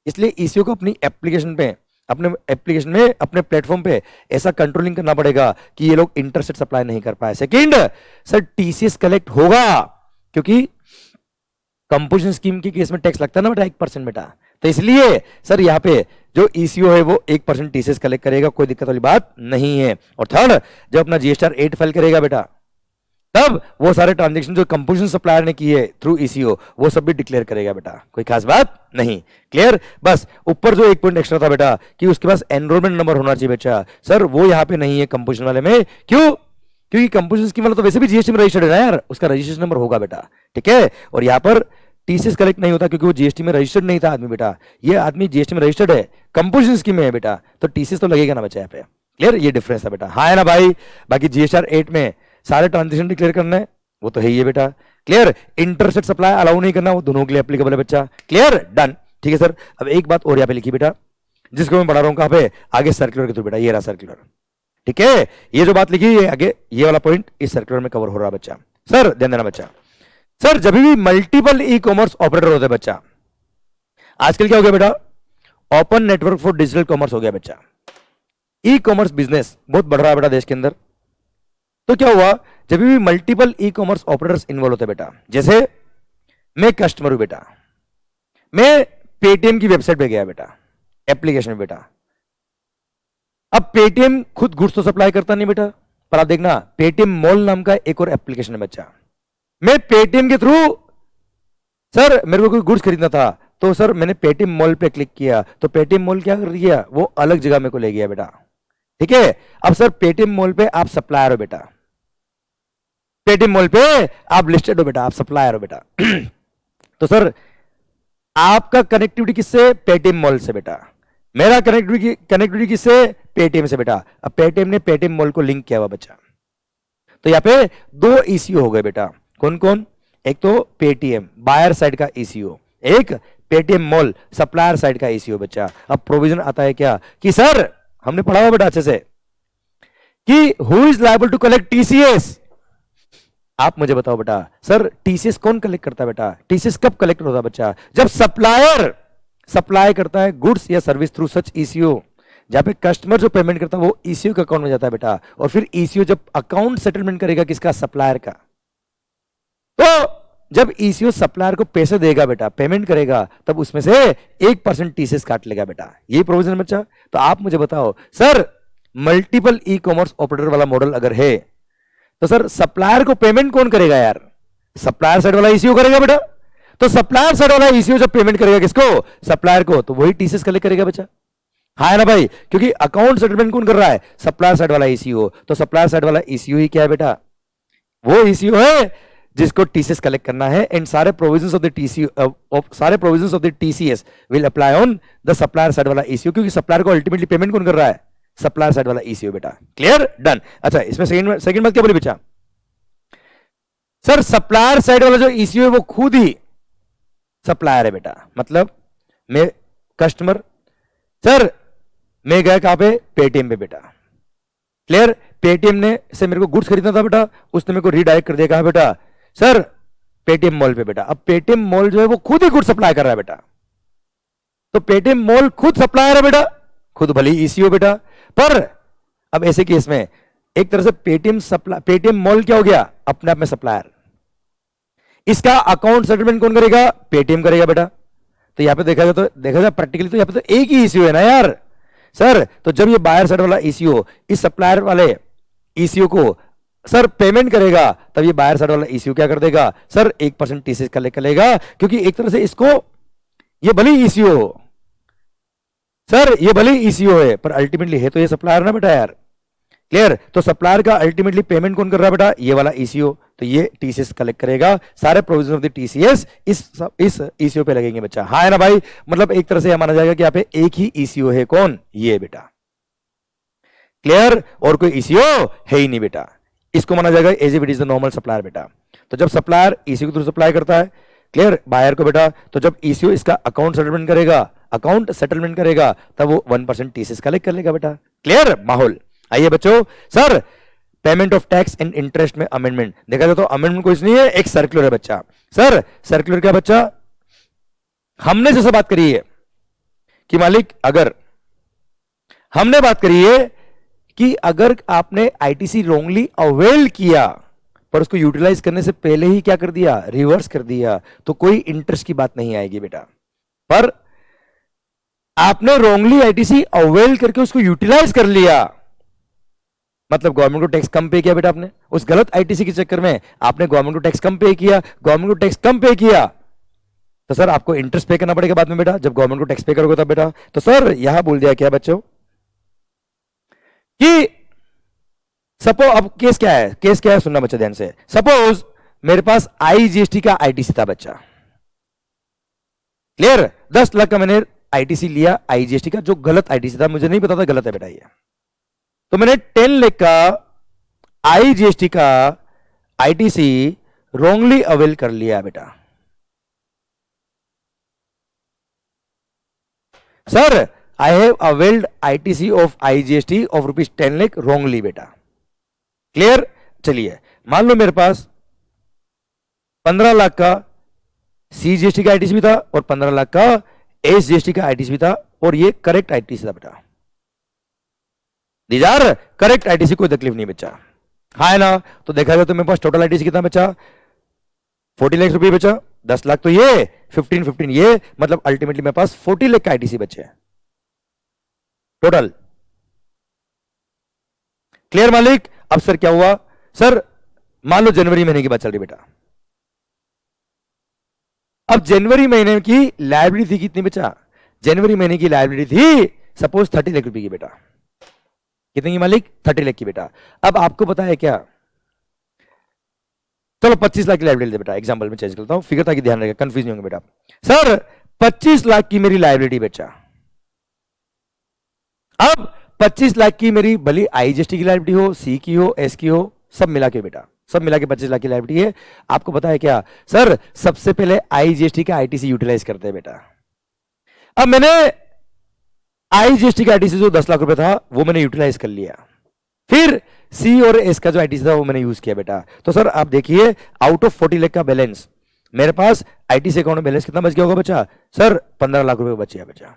इसलिए ईसीओ को अपनी एप्लीकेशन पे, अपने एप्लीकेशन में, अपने प्लेटफॉर्म पे ऐसा कंट्रोलिंग करना पड़ेगा कि ये लोग इंटरस्टेट सप्लाई नहीं कर पाए। सेकंड, सर टीसीएस कलेक्ट होगा क्योंकि कंपोजिशन स्कीम के केस में टैक्स लगता है ना बेटा 1% बेटा, तो इसलिए सर यहाँ पे जो ईसीओ है वो 1% टीसीएस कलेक्ट करेगा, कोई दिक्कत वाली बात नहीं है। और थर्ड, जब अपना जीएसटीआर 8 फाइल करेगा बेटा तब वो सारे ट्रांजेक्शन जो कंपोजिशन सप्लायर ने किए थ्रू ईसीओ वो सब भी डिक्लेयर करेगा बेटा, कोई खास बात नहीं। क्लियर, बस ऊपर जो एक पॉइंट एक्स्ट्रा था बेटा कि उसके पास एनरोलमेंट नंबर होना चाहिए बेटा, सर वो यहाँ पे नहीं है कंपोजिशन वाले में। क्यों? क्योंकि कंपोजिशन स्कीम वाला तो वैसे भी जीएसटी में रजिस्टर्ड है ना यार, उसका रजिस्ट्रेशन नंबर होगा बेटा। ठीक है, और यहाँ पर टीसीएस कलेक्ट नहीं होता क्योंकि वो जीएसटी में रजिस्टर्ड नहीं था आदमी बेटा, ये आदमी जीएसटी में रजिस्टर्ड है, कंपोजिशन स्कीम में है बेटा, तो टीसीएस तो लगेगा ना बच्चा यहाँ पे। क्लियर, ये डिफरेंस है बेटा। हाँ है ना भाई, बाकी जीएसटीआर 8 में सारे ट्रांजेक्शन डिक्लेयर करना है वो तो है ही है बेटा। क्लियर, इंटरस्टेट सप्लाई अलाउ नहीं करना, वो दोनों के लिए एप्लीकेबल है बच्चा। Clear, done. ठीक है सर, अब एक बात और यहाँ पे लिखी बेटा जिसको मैं पढ़ा रहा हूँ कहाँ पे? आगे सर्कुलर के थ्रू बेटा, ये रहा सर्कुलर। ठीक है, ये जो बात लिखी है आगे, ये वाला पॉइंट इस सर्कुलर में कवर हो रहा है बच्चा। सर ध्यान देना बच्चा, सर जब भी मल्टीपल ई कॉमर्स ऑपरेटर होते हैं बच्चा, आजकल क्या हो गया बेटा, open network for digital commerce हो गया बच्चा। ई कॉमर्स बिजनेस बहुत बढ़ रहा है बेटा देश के अंदर। तो क्या हुआ, जब भी multiple e commerce operators involve होते हैं बेटा, जैसे मैं कस्टमर हूं बेटा, मैं पेटीएम की वेबसाइट पे गया बेटा, एप्लीकेशन में बेटा। अब पेटीएम खुद गुड्स तो सप्लाई करता नहीं बेटा, पर आप देखना पेटीएम मॉल नाम का एक और एप्लीकेशन है बच्चा। मैं पेटीएम के थ्रू, सर मेरे को कोई गुड्स खरीदना था, तो सर मैंने पेटीएम मॉल पे क्लिक किया, तो पेटीएम मॉल क्या कर दिया, वो अलग जगह मेरे को ले गया बेटा। ठीक है, अब सर पेटीएम मॉल पे आप सप्लायर हो बेटा, पेटीएम मॉल पे आप लिस्टेड हो बेटा, आप सप्लायर हो बेटा। तो सर आपका कनेक्टिविटी किससे, पेटीएम मॉल से बेटा, मेरा कनेक्टिविटी किससे, पेटीएम से बेटा। अब पेटीएम ने पेटीएम मॉल को लिंक किया हुआ बच्चा, तो यहां पे दो ईसीओ हो गए बेटा। कौन कौन, एक तो पेटीएम बायर साइड का ईसीओ, एक पेटीएम मॉल सप्लायर साइड का ईसीओ बच्चा। अब प्रोविजन आता है क्या, कि सर हमने पढ़ा हुआ बेटा अच्छे से कि who is liable to collect TCS. आप मुझे बताओ बेटा, सर टीसीएस कौन कलेक्ट करता है बेटा, टीसीएस कब कलेक्ट होता है बच्चा, जब सप्लायर सप्लाई करता है गुड्स या सर्विस थ्रू सच ईसीओ, जहां पे कस्टमर जो पेमेंट करता है वो ईसीओ के अकाउंट में जाता है बेटा, और फिर ईसीओ जब अकाउंट सेटलमेंट करेगा किसका, सप्लायर का, तो जब ईसीओ सप्लायर को पैसे देगा बेटा, पेमेंट करेगा, तब उसमें से 1% टीसीएस काट लेगा बेटा। ये प्रोविजन बच्चा। तो आप मुझे बताओ sir, multiple e commerce operator वाला मॉडल अगर है, तो सर सप्लायर को पेमेंट कौन करेगा यार, सप्लायर साइड वाला ईसीओ करेगा बेटा। तो सप्लायर साइड वाला ईसीओ जब पेमेंट करेगा किसको, सप्लायर को, तो वही टीसीएस कलेक्ट करेगा बच्चा। हाँ ना भाई, क्योंकि अकाउंट सेटलमेंट कौन कर रहा है, सप्लायर साइड वाला ईसीओ। तो सप्लायर साइड वाला ईसीओ ही क्या है बेटा, वो ईसीओ है जिसको टीसीएस कलेक्ट करना है। एंड सारे provisions of the TCS will apply on the supplier side वाला ईसीओ, क्योंकि सप्लायर को अल्टीमेटली पेमेंट कौन कर रहा है, सप्लायर साइड वाला ईसीओ बेटा। Clear, done. अच्छा, इसमें सेकंड बात क्या बोली बच्चा, सर सप्लायर साइड वाला जो ईसीओ है वो खुद ही सप्लायर है बेटा। मतलब मैं कस्टमर, सर मैं गया कहां पे, पेटीएम पे बेटा। क्लियर, पेटीएम ने से मेरे को गुड्स खरीदना था बेटा, उसने मेरे को रीडायरेक्ट कर दिया कहां बेटा, सर पेटीएम मॉल पे बेटा। अब पेटीएम मॉल जो है वो खुद ही गुड सप्लाई कर रहा है बेटा, तो पेटीएम मॉल खुद सप्लायर है बेटा, खुद भली ईसीओ बेटा। पर अब ऐसे केस में एक तरह से पेटीएम मॉल क्या हो गया, अपने आप में सप्लायर। इसका अकाउंट सेटलमेंट कौन करेगा, पेटीएम करेगा बेटा। तो यहां पे देखा जाए प्रैक्टिकली तो यहां पे तो एक ही ईसीओ है ना यार सर। तो जब ये बायर साइड वाला ईसीओ इस सप्लायर वाले ईसीओ को सर पेमेंट करेगा, तब ये बायर साइड वाला ईसीओ क्या कर देगा, सर 1% टीसीएस कलेक्ट करेगा, क्योंकि एक तरह से इसको, ये भली ईसीओ हो सर, ये भली ईसीओ है, पर अल्टीमेटली है तो ये सप्लायर ना बेटा यार। क्लियर, तो सप्लायर का अल्टीमेटली पेमेंट कौन कर रहा है बेटा, ये वाला ईसीओ। तो ये टीसीएस कलेक्ट करेगा, सारे प्रोविजन ऑफ द टीसीएस इस ईसीओ पे लगेंगे बच्चा। हाँ है ना भाई, मतलब एक तरह से यह माना जाएगा कि यहाँ पे एक ही ईसीओ है, कौन, ये बेटा। क्लियर, और कोई ईसीओ है ही नहीं बेटा, इसको माना जाएगा as it is the normal supplier बेटा। तो जब सप्लायर ईसीओ के थ्रू सप्लाई करता है, क्लियर, बायर को बेटा, तो जब ईसीओ इसका अकाउंट सेटलमेंट करेगा तब वो 1% टीसीएस कलेक्ट कर लेगा बेटा। क्लियर माहौल। आइए बच्चों, sir payment of tax and interest में अमेंडमेंट देखा जाए तो अमेंडमेंट कुछ नहीं है, एक सर्कुलर है बच्चा। सर सर्कुलर क्या बच्चा, हमने जैसे बात करी है कि मालिक, अगर हमने बात करी है कि अगर आपने आईटीसी रॉन्गली अवेल किया पर उसको यूटिलाइज करने से पहले ही क्या कर दिया, रिवर्स कर दिया, तो कोई इंटरेस्ट की बात नहीं आएगी बेटा। पर आपने रॉन्गली आईटीसी अवेल करके उसको यूटिलाइज कर लिया, मतलब गवर्नमेंट को टैक्स कम पे किया बेटा आपने, उस गलत आईटीसी के चक्कर में आपने गवर्नमेंट को टैक्स कम पे किया, गवर्नमेंट को टैक्स कम पे किया, तो सर आपको इंटरेस्ट पे करना पड़ेगा बाद में बेटा, जब गवर्नमेंट को टैक्स पे करोगे तब बेटा। तो सर यहां बोल दिया क्या बच्चों कि सपोज, अब केस क्या है, सुनना बच्चा ध्यान से। सपोज मेरे पास आईजीएसटी का आईटीसी था बच्चा, क्लियर, 10 लाख का मैंने आईटीसी लिया आईजीएसटी का, जो गलत आईटीसी था, मुझे नहीं पता था गलत है बेटा ये, तो मैंने 10 लाख का आईजीएसटी का आईटीसी रॉन्गली अवेल कर लिया बेटा। Sir I have availed ITC of IGST of ₹10 lakh wrongly बेटा। क्लियर? चलिए मान लो मेरे पास 15 लाख का सीजीएसटी का आईटीसी भी था और 15 लाख का एसजीएसटी का आईटीसी भी था और ये करेक्ट आईटीसी था बेटा। दीज आर करेक्ट आईटीसी, कोई तकलीफ नहीं बच्चा। हाँ है ना? तो देखा जाए तो मेरे पास टोटल आईटीसी कितना बचा? 40 लाख रुपए बचा। 10 लाख तो ये, 15 ये, मतलब अल्टीमेटली मेरे पास 40 लाख का आईटीसी बचे टोटल। क्लियर मालिक? अब सर क्या हुआ? सर मान लो जनवरी महीने की बात चल रही बेटा। अब जनवरी महीने की लायबिलिटी थी कितनी बचा? जनवरी महीने की लायबिलिटी थी सपोज 30 लाख रुपए की बेटा। कितने की मालिक? 30 लाख की बेटा। अब आपको पता है क्या, चलो 25 लाख की लायबिलिटी दे बेटा, एग्जांपल में चेंज करता हूं, फिगर ताकि ध्यान रखेगा, कंफ्यूज नहीं होंगे बेटा। सर 25 लाख की मेरी लायबिलिटी बचा। अब 25 लाख की मेरी भली आईजीएसटी की लायबिलिटी हो, सी की हो, एस की हो, सब मिला के बेटा, सब मिला के 25 लाख की लायबिलिटी है। आपको पता है क्या सर, सबसे पहले आईजीएसटी का आईटीसी यूटिलाइज करते हैं बेटा। अब मैंने आईजीएसटी का आईटीसी जो 10 लाख रुपए था वो मैंने यूटिलाइज कर लिया, फिर सी और एस का जो आईटीसी था वो मैंने यूज किया बेटा। तो सर आप देखिए आउट ऑफ 40 लाख का बैलेंस मेरे पास आईटीसी अकाउंट में बैलेंस कितना बच गया होगा बच्चा? सर 15 लाख रुपए बचे हैं बच्चा।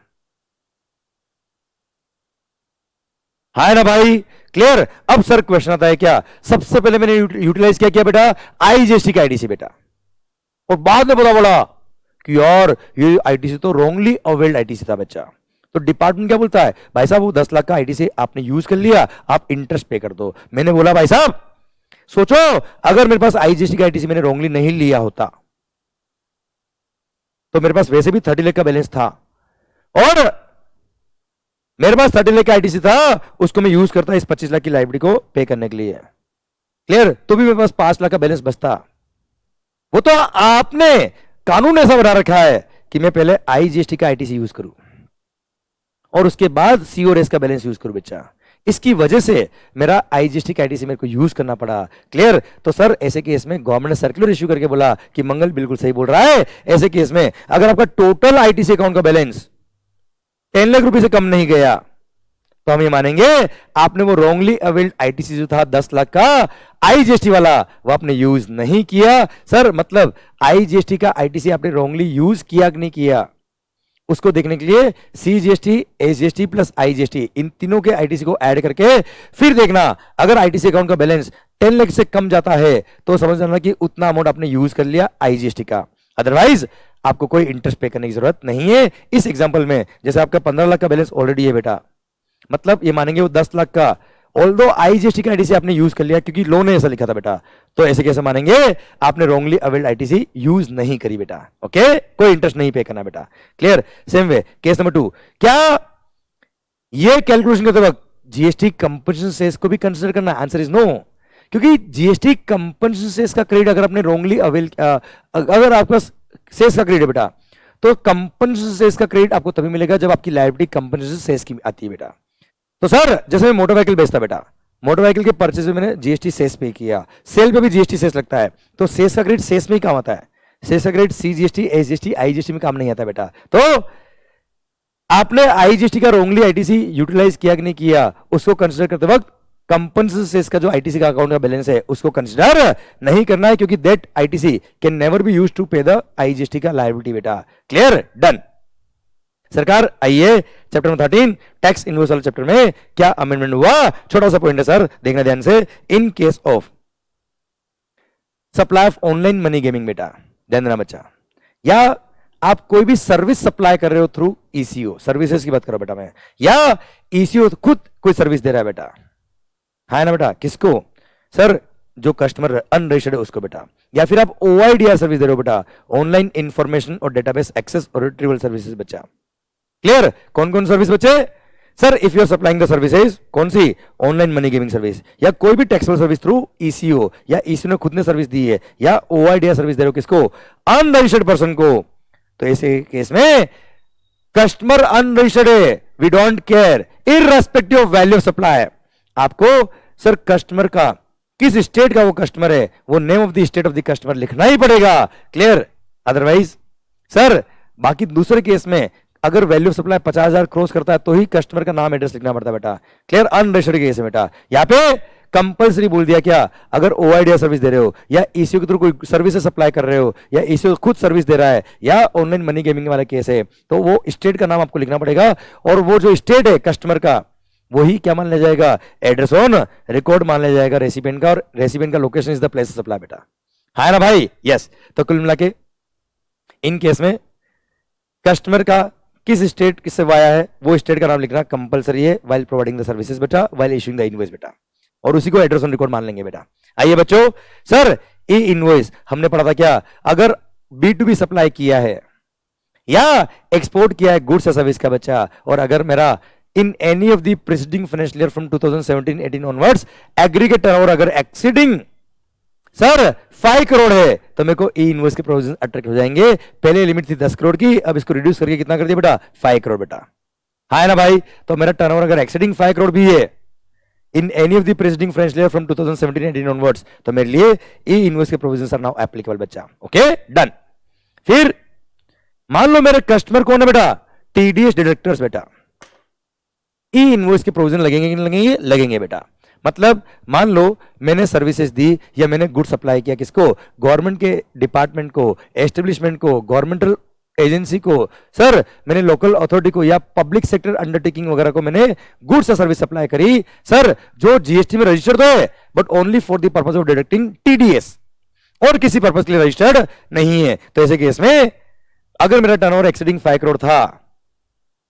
है ना भाई? क्लियर? अब सर क्वेश्चन आता है क्या, सबसे पहले मैंने यूटिलाइज क्या किया बेटा? आईजीएसटी का आईटीसी बेटा, और बाद में पता पड़ा कि यार ये आईटीसी तो रॉन्गली अवेल्ड आईटीसी था बच्चा। तो डिपार्टमेंट क्या बोलता है, भाई साहब वो 10 लाख का आईटीसी आपने यूज कर लिया, आप इंटरेस्ट पे कर दो। मैंने बोला भाई साहब सोचो, अगर मेरे पास आईजीएसटी का आईटीसी मैंने रॉन्गली नहीं लिया होता तो मेरे पास वैसे भी 30 लाख का बैलेंस था और मेरे पास 30 लाख का आईटीसी था, उसको मैं यूज करता इस 25 लाख की लाइबिलिटी को पे करने के लिए। क्लियर? तो भी मेरे पास 5 लाख का बैलेंस बचता। वो तो आपने कानून ऐसा बना रखा है कि मैं पहले आईजीएसटी का आईटीसी यूज करूं और उसके बाद सी और एस का बैलेंस यूज करूं बच्चा। इसकी वजह से मेरा आईजीएसटी का आईटीसी मेरे को यूज करना पड़ा। क्लियर? तो सर ऐसे केस में गवर्नमेंट ने सर्कुलर इश्यू करके बोला कि मंगल बिल्कुल सही बोल रहा है, ऐसे केस में अगर आपका टोटल आईटीसी अकाउंट का बैलेंस 10 लाख रुपए से कम नहीं गया तो हम ये मानेंगे आपने वो रॉन्गली अवेल्ड आईटीसी जो था 10 लाख का आईजीएसटी वाला वो आपने यूज नहीं किया। सर मतलब आईजीएसटी का आईटीसी आपने रॉन्गली यूज किया कि नहीं किया, उसको देखने के लिए सीजीएसटी, एसजीएसटी प्लस आईजीएसटी इन तीनों के आईटीसी को ऐड करके फिर देखना, अगर आईटीसी अकाउंट का बैलेंस 10 लाख से कम जाता है तो समझ जाना कि उतना अमाउंट आपने यूज कर लिया आईजीएसटी का, अदरवाइज आपको कोई इंटरेस्ट पे करने की जरूरत नहीं है। इस एग्जांपल में जैसे आपका 15 लाख का बैलेंस ऑलरेडी है बेटा, मतलब ये मानेंगे वो 10 लाख का, ऑल्दो आईजीएसटी का आईटीसी आपने यूज कर लिया क्योंकि लोन ने ऐसा लिखा था बेटा, तो ऐसे कैसे मानेंगे आपने रॉन्गली अवेल्ड आईटीसी यूज नहीं करी बेटा। ओके, कोई इंटरेस्ट नहीं पे करना बेटा। Clear? Same way case number 2, क्या ये कैलकुलेशन करते वक्त जीएसटी कंपनसेशन सेस को भी कंसीडर करना? आंसर इज नो, क्योंकि जीएसटी कंपनसेशन सेस का क्रेडिट अगर आपने रॉन्गली अवेल अगर आपका सेस का क्रेडिट है बेटा तो कंपनसेशन सेस का क्रेडिट आपको तभी मिलेगा जब आपकी लायबिलिटी कंपनसेशन सेस की आती है बेटा। तो सर जैसे मैं मोटर व्हीकल बेचता बेटा, मोटर व्हीकल के परचेज में मैंने जीएसटी सेस पे किया, सेल पे भी जीएसटी सेस लगता है, तो सेस का क्रेडिट सेस में ही काम आता है, सेस का क्रेडिट सीजीएसटी, एसजीएसटी, आईजीएसटी में काम नहीं आता बेटा। तो आपने आईजीएसटी का रॉन्गली आईटीसी यूटिलाइज किया कि नहीं किया, उसको कंसिडर करते वक्त कंपनसेशन सेस का जो आईटीसी का अकाउंट का बैलेंस है उसको कंसिडर नहीं करना है, क्योंकि that ITC can never be used to pay the IGST का लायबिलिटी बेटा। क्लियर? डन। सरकार आइए चैप्टर नंबर 13 टैक्स इनवॉइस वाले चैप्टर में क्या अमेंडमेंट हुआ, छोटा सा पॉइंट है सर, देखना ध्यान से। In case of supply of online money gaming बेटा, ध्यान देना बच्चा, या आप कोई भी सर्विस सप्लाई कर रहे हो थ्रू ईसीओ, सर्विसेज की बात करो बेटा मैं, या ईसीओ खुद कोई सर्विस दे रहा है बेटा, है ना बेटा, किसको? सर जो कस्टमर अनरजिस्टर्ड है उसको बेटा, या फिर आप ओआईडीआर सर्विस दे रहे हो बेटा, ऑनलाइन इंफॉर्मेशन और डेटाबेस एक्सेस और रिट्रीवल सर्विसेज बच्चा। क्लियर? कौन कौन सर्विस बच्चे? Sir if you are supplying the services, कौन सी? ऑनलाइन मनी गेमिंग सर्विस, या कोई भी टैक्सेबल सर्विस थ्रू ईसीओ, या ईसीओ ने खुद ने सर्विस दी है, या ओआईडीआर सर्विस दे रहे हो किसको? अनरजिस्टर्ड पर्सन को। तो ऐसे केस में कस्टमर अनरजिस्टर्ड है, we don't care, irrespective of value of supply. आपको सर कस्टमर का, किस स्टेट का वो कस्टमर है, वो name of the state of the customer लिखना ही पड़ेगा। क्लियर? अदरवाइज सर बाकी दूसरे केस में अगर वैल्यू ऑफ सप्लाई 50,000 क्रॉस करता है तो ही कस्टमर का नाम एड्रेस लिखना पड़ता है बेटा। क्लियर, अनरजिस्टर्ड केस है बेटा। यहाँ पे कंपलसरी बोल दिया क्या, अगर ओआईडीआर सर्विस दे रहे हो या ईसीओ के थ्रू कोई सर्विसेज सप्लाई कर रहे हो या ईसीओ खुद सर्विस दे रहा है या ऑनलाइन मनी गेमिंग वाला केस है, तो वो स्टेट का नाम आपको लिखना पड़ेगा, और वो जो स्टेट है कस्टमर का वही क्या मान लिया जाएगा, एड्रेस ऑन रिकॉर्ड मान लिया जाएगा रेसिपिएंट का, और रेसिपिएंट का location is the place of supply बेटा। है ना भाई? यस। तो कुल मिला के इन केस में कस्टमर का किस स्टेट से आया है वो स्टेट का नाम लिखना कंपलसरी है वाइल प्रोवाइडिंग द सर्विसेज बेटा, वाइल इशूइंग द इनवॉइस बेटा, और उसी को एड्रेस ऑन रिकॉर्ड मान लेंगे बेटा। आइए बच्चों, सर ई इनवॉइस हमने पढ़ा था क्या, अगर B2B सप्लाई किया है या एक्सपोर्ट किया है गुड्स या सर्विस का बच्चा, और अगर मेरा in any of the preceding financial year from 2017-18 onwards aggregate turnover अगर एक्सीडिंग सर 5 करोड़ है तो मेरे को ई इनवॉइस के प्रोविजन अट्रैक्ट हो जाएंगे। पहले लिमिट थी 10 करोड़ की, अब इसको रिड्यूस करके कितना कर दिया बेटा, 5 करोड़ बेटा। है ना भाई? तो मेरा टर्नओवर अगर एक्सीडिंग 5 करोड़ भी है in any of the preceding financial year from 2017-18 onwards, तो मेरे लिए ई इनवॉइस के प्रोविजन आर नाउ एप्लीकेबल बच्चा। Okay, done. फिर मान लो मेरे कस्टमर कौन है बेटा, टीडीएस डिडक्टर्स बेटा। ई इनवॉइस के प्रोविजन लगेंगे कि नहीं लगेंगे? लगेंगे बेटा। मतलब मान लो मैंने सर्विसेज दी या मैंने गुड सप्लाई किया किसको, गवर्नमेंट के डिपार्टमेंट को, एस्टेब्लिशमेंट को, गवर्नमेंटल एजेंसी को, सर मैंने लोकल अथॉरिटी को या पब्लिक सेक्टर अंडरटेकिंग वगैरह को मैंने गुड्स या सर्विस सप्लाई करी, सर जो जीएसटी में रजिस्टर्ड है but only for the purpose of deducting TDS, और किसी पर्पस के लिए रजिस्टर्ड नहीं है, तो ऐसे केस में अगर मेरा टर्नओवर एक्सीडिंग 5 करोड़ था,